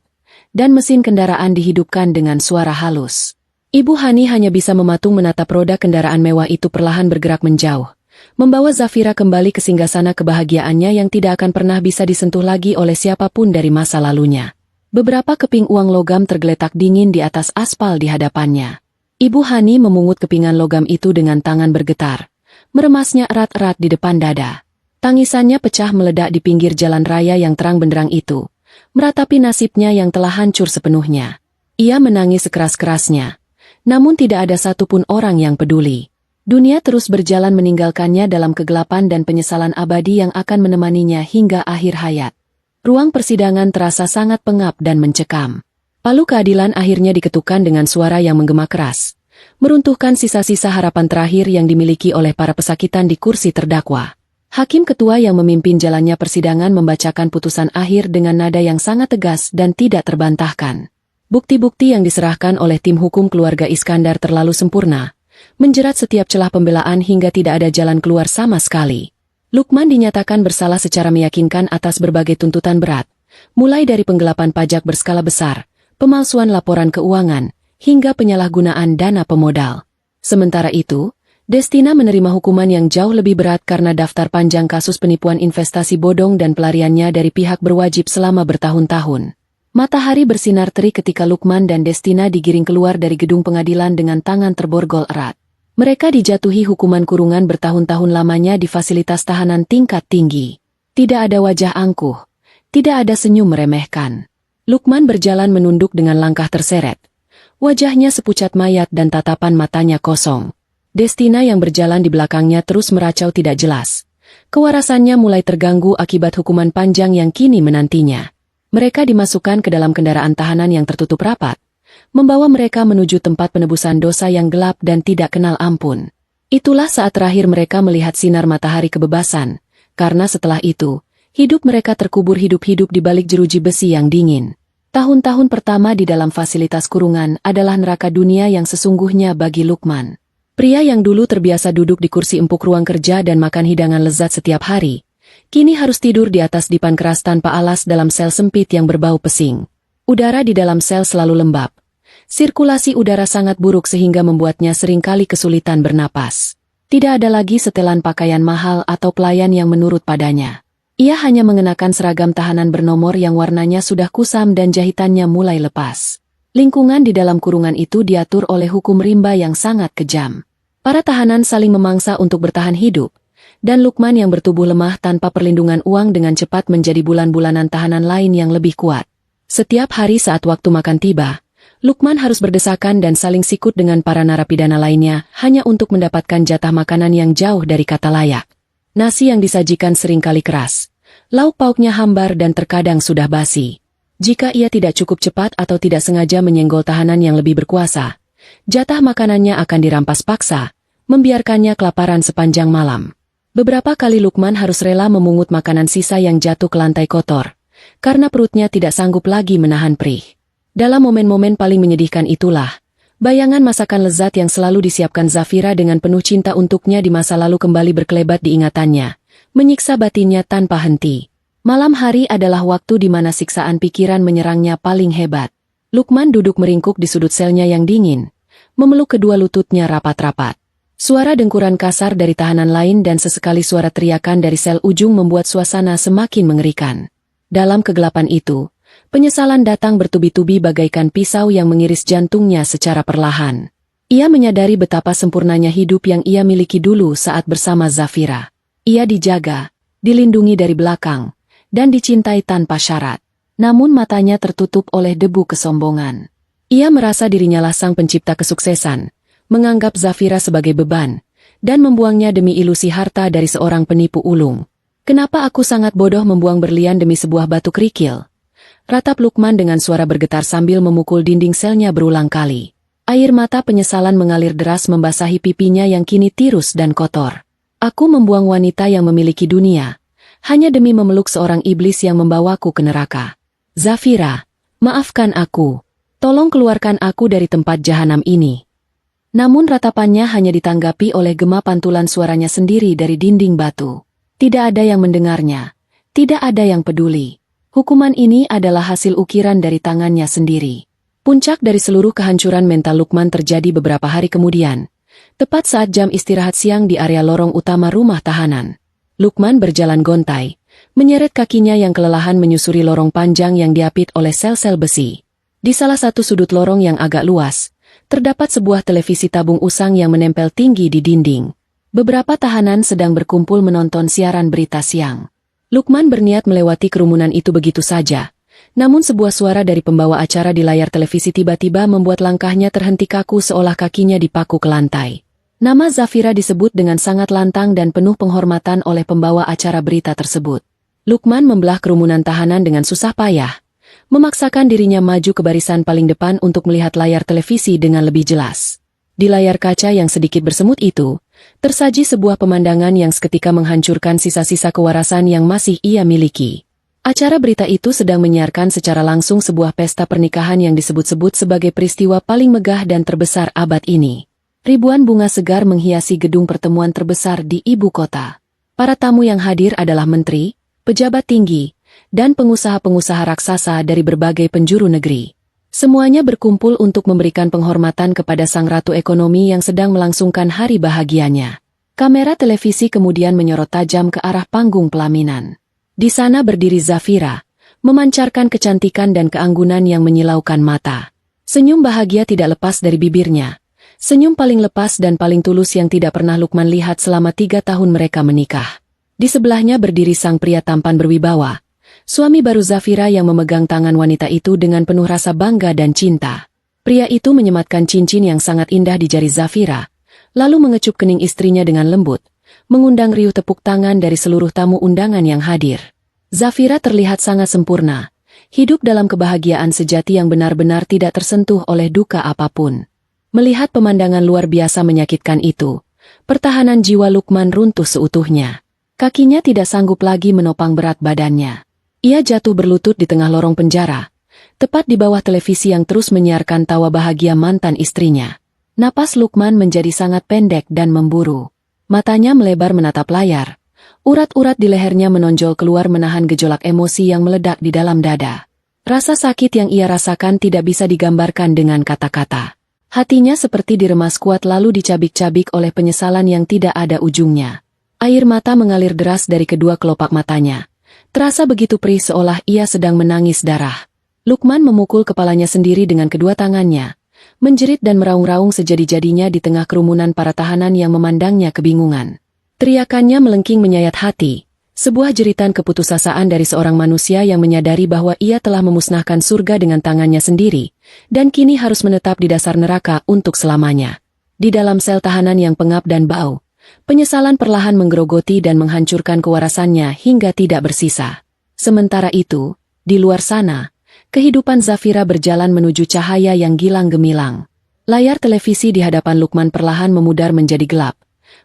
dan mesin kendaraan dihidupkan dengan suara halus. Ibu Hani hanya bisa mematung menatap roda kendaraan mewah itu perlahan bergerak menjauh, membawa Zafira kembali ke singgasana kebahagiaannya yang tidak akan pernah bisa disentuh lagi oleh siapapun dari masa lalunya. Beberapa keping uang logam tergeletak dingin di atas aspal di hadapannya. Ibu Hani memungut kepingan logam itu dengan tangan bergetar, meremasnya erat-erat di depan dada. Tangisannya pecah meledak di pinggir jalan raya yang terang benderang itu, meratapi nasibnya yang telah hancur sepenuhnya. Ia menangis sekeras-kerasnya, namun tidak ada satupun orang yang peduli. Dunia terus berjalan meninggalkannya dalam kegelapan dan penyesalan abadi yang akan menemaninya hingga akhir hayat. Ruang persidangan terasa sangat pengap dan mencekam. Palu keadilan akhirnya diketukkan dengan suara yang menggema keras, meruntuhkan sisa-sisa harapan terakhir yang dimiliki oleh para pesakitan di kursi terdakwa. Hakim ketua yang memimpin jalannya persidangan membacakan putusan akhir dengan nada yang sangat tegas dan tidak terbantahkan. Bukti-bukti yang diserahkan oleh tim hukum keluarga Iskandar terlalu sempurna, menjerat setiap celah pembelaan hingga tidak ada jalan keluar sama sekali. Lukman dinyatakan bersalah secara meyakinkan atas berbagai tuntutan berat, mulai dari penggelapan pajak berskala besar, pemalsuan laporan keuangan, hingga penyalahgunaan dana pemodal. Sementara itu, Destina menerima hukuman yang jauh lebih berat karena daftar panjang kasus penipuan investasi bodong dan pelariannya dari pihak berwajib selama bertahun-tahun. Matahari bersinar terik ketika Lukman dan Destina digiring keluar dari gedung pengadilan dengan tangan terborgol erat. Mereka dijatuhi hukuman kurungan bertahun-tahun lamanya di fasilitas tahanan tingkat tinggi. Tidak ada wajah angkuh, tidak ada senyum meremehkan. Lukman berjalan menunduk dengan langkah terseret. Wajahnya sepucat mayat dan tatapan matanya kosong. Destina yang berjalan di belakangnya terus meracau tidak jelas. Kewarasannya mulai terganggu akibat hukuman panjang yang kini menantinya. Mereka dimasukkan ke dalam kendaraan tahanan yang tertutup rapat, membawa mereka menuju tempat penebusan dosa yang gelap dan tidak kenal ampun. Itulah saat terakhir mereka melihat sinar matahari kebebasan, karena setelah itu, hidup mereka terkubur hidup-hidup di balik jeruji besi yang dingin. Tahun-tahun pertama di dalam fasilitas kurungan adalah neraka dunia yang sesungguhnya bagi Lukman. Pria yang dulu terbiasa duduk di kursi empuk ruang kerja dan makan hidangan lezat setiap hari, kini harus tidur di atas dipan keras tanpa alas dalam sel sempit yang berbau pesing. Udara di dalam sel selalu lembab. Sirkulasi udara sangat buruk sehingga membuatnya seringkali kesulitan bernapas. Tidak ada lagi setelan pakaian mahal atau pelayan yang menurut padanya. Ia hanya mengenakan seragam tahanan bernomor yang warnanya sudah kusam dan jahitannya mulai lepas. Lingkungan di dalam kurungan itu diatur oleh hukum rimba yang sangat kejam. Para tahanan saling memangsa untuk bertahan hidup, dan Lukman yang bertubuh lemah tanpa perlindungan uang dengan cepat menjadi bulan-bulanan tahanan lain yang lebih kuat. Setiap hari saat waktu makan tiba, Lukman harus berdesakan dan saling sikut dengan para narapidana lainnya hanya untuk mendapatkan jatah makanan yang jauh dari kata layak. Nasi yang disajikan seringkali keras, lauk pauknya hambar dan terkadang sudah basi. Jika ia tidak cukup cepat atau tidak sengaja menyenggol tahanan yang lebih berkuasa, jatah makanannya akan dirampas paksa, membiarkannya kelaparan sepanjang malam. Beberapa kali Lukman harus rela memungut makanan sisa yang jatuh ke lantai kotor, karena perutnya tidak sanggup lagi menahan perih. Dalam momen-momen paling menyedihkan itulah, bayangan masakan lezat yang selalu disiapkan Zafira dengan penuh cinta untuknya di masa lalu kembali berkelebat di ingatannya, menyiksa batinnya tanpa henti. Malam hari adalah waktu di mana siksaan pikiran menyerangnya paling hebat. Lukman duduk meringkuk di sudut selnya yang dingin, memeluk kedua lututnya rapat-rapat. Suara dengkuran kasar dari tahanan lain dan sesekali suara teriakan dari sel ujung membuat suasana semakin mengerikan. Dalam kegelapan itu, penyesalan datang bertubi-tubi bagaikan pisau yang mengiris jantungnya secara perlahan. Ia menyadari betapa sempurnanya hidup yang ia miliki dulu saat bersama Zafira. Ia dijaga, dilindungi dari belakang, dan dicintai tanpa syarat. Namun matanya tertutup oleh debu kesombongan. Ia merasa dirinya lah sang pencipta kesuksesan, menganggap Zafira sebagai beban, dan membuangnya demi ilusi harta dari seorang penipu ulung. Kenapa aku sangat bodoh membuang berlian demi sebuah batu kerikil? Ratap Lukman dengan suara bergetar sambil memukul dinding selnya berulang kali. Air mata penyesalan mengalir deras membasahi pipinya yang kini tirus dan kotor. Aku membuang wanita yang memiliki dunia, hanya demi memeluk seorang iblis yang membawaku ke neraka. Zafira, maafkan aku. Tolong keluarkan aku dari tempat jahanam ini. Namun ratapannya hanya ditanggapi oleh gema pantulan suaranya sendiri dari dinding batu. Tidak ada yang mendengarnya. Tidak ada yang peduli. Hukuman ini adalah hasil ukiran dari tangannya sendiri. Puncak dari seluruh kehancuran mental Lukman terjadi beberapa hari kemudian, tepat saat jam istirahat siang di area lorong utama rumah tahanan. Lukman berjalan gontai, menyeret kakinya yang kelelahan menyusuri lorong panjang yang diapit oleh sel-sel besi. Di salah satu sudut lorong yang agak luas, terdapat sebuah televisi tabung usang yang menempel tinggi di dinding. Beberapa tahanan sedang berkumpul menonton siaran berita siang. Lukman berniat melewati kerumunan itu begitu saja. Namun sebuah suara dari pembawa acara di layar televisi tiba-tiba membuat langkahnya terhenti kaku seolah kakinya dipaku ke lantai. Nama Zafira disebut dengan sangat lantang dan penuh penghormatan oleh pembawa acara berita tersebut. Lukman membelah kerumunan tahanan dengan susah payah, memaksakan dirinya maju ke barisan paling depan untuk melihat layar televisi dengan lebih jelas. Di layar kaca yang sedikit bersemut itu, tersaji sebuah pemandangan yang seketika menghancurkan sisa-sisa kewarasan yang masih ia miliki. Acara berita itu sedang menyiarkan secara langsung sebuah pesta pernikahan yang disebut-sebut sebagai peristiwa paling megah dan terbesar abad ini. Ribuan bunga segar menghiasi gedung pertemuan terbesar di ibu kota. Para tamu yang hadir adalah menteri, pejabat tinggi, dan pengusaha-pengusaha raksasa dari berbagai penjuru negeri. Semuanya berkumpul untuk memberikan penghormatan kepada sang ratu ekonomi yang sedang melangsungkan hari bahagianya. Kamera televisi kemudian menyorot tajam ke arah panggung pelaminan. Di sana berdiri Zafira, memancarkan kecantikan dan keanggunan yang menyilaukan mata. Senyum bahagia tidak lepas dari bibirnya. Senyum paling lepas dan paling tulus yang tidak pernah Lukman lihat selama 3 tahun mereka menikah. Di sebelahnya berdiri sang pria tampan berwibawa, suami baru Zafira yang memegang tangan wanita itu dengan penuh rasa bangga dan cinta. Pria itu menyematkan cincin yang sangat indah di jari Zafira, lalu mengecup kening istrinya dengan lembut, mengundang riuh tepuk tangan dari seluruh tamu undangan yang hadir. Zafira terlihat sangat sempurna, hidup dalam kebahagiaan sejati yang benar-benar tidak tersentuh oleh duka apapun. Melihat pemandangan luar biasa menyakitkan itu, pertahanan jiwa Lukman runtuh seutuhnya. Kakinya tidak sanggup lagi menopang berat badannya. Ia jatuh berlutut di tengah lorong penjara, tepat di bawah televisi yang terus menyiarkan tawa bahagia mantan istrinya. Napas Lukman menjadi sangat pendek dan memburu. Matanya melebar menatap layar. Urat-urat di lehernya menonjol keluar menahan gejolak emosi yang meledak di dalam dada. Rasa sakit yang ia rasakan tidak bisa digambarkan dengan kata-kata. Hatinya seperti diremas kuat lalu dicabik-cabik oleh penyesalan yang tidak ada ujungnya. Air mata mengalir deras dari kedua kelopak matanya. Terasa begitu perih seolah ia sedang menangis darah. Lukman memukul kepalanya sendiri dengan kedua tangannya, menjerit dan meraung-raung sejadi-jadinya di tengah kerumunan para tahanan yang memandangnya kebingungan. Teriakannya melengking menyayat hati, sebuah jeritan keputusasaan dari seorang manusia yang menyadari bahwa ia telah memusnahkan surga dengan tangannya sendiri, dan kini harus menetap di dasar neraka untuk selamanya. Di dalam sel tahanan yang pengap dan bau, penyesalan perlahan menggerogoti dan menghancurkan kewarasannya hingga tidak bersisa. Sementara itu, di luar sana, kehidupan Zafira berjalan menuju cahaya yang gilang gemilang. Layar televisi di hadapan Lukman perlahan memudar menjadi gelap,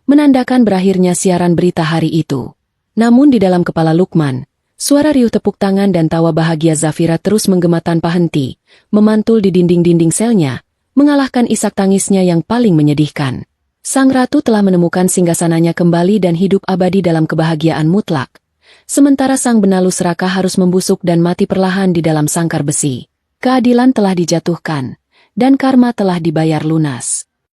menandakan berakhirnya siaran berita hari itu. Namun di dalam kepala Lukman, suara riuh tepuk tangan dan tawa bahagia Zafira terus menggema tanpa henti, memantul di dinding-dinding selnya, mengalahkan isak tangisnya yang paling menyedihkan. Sang ratu telah menemukan singgasananya kembali dan hidup abadi dalam kebahagiaan mutlak. Sementara sang benalu serakah harus membusuk dan mati perlahan di dalam sangkar besi. Keadilan telah dijatuhkan, dan karma telah dibayar lunas.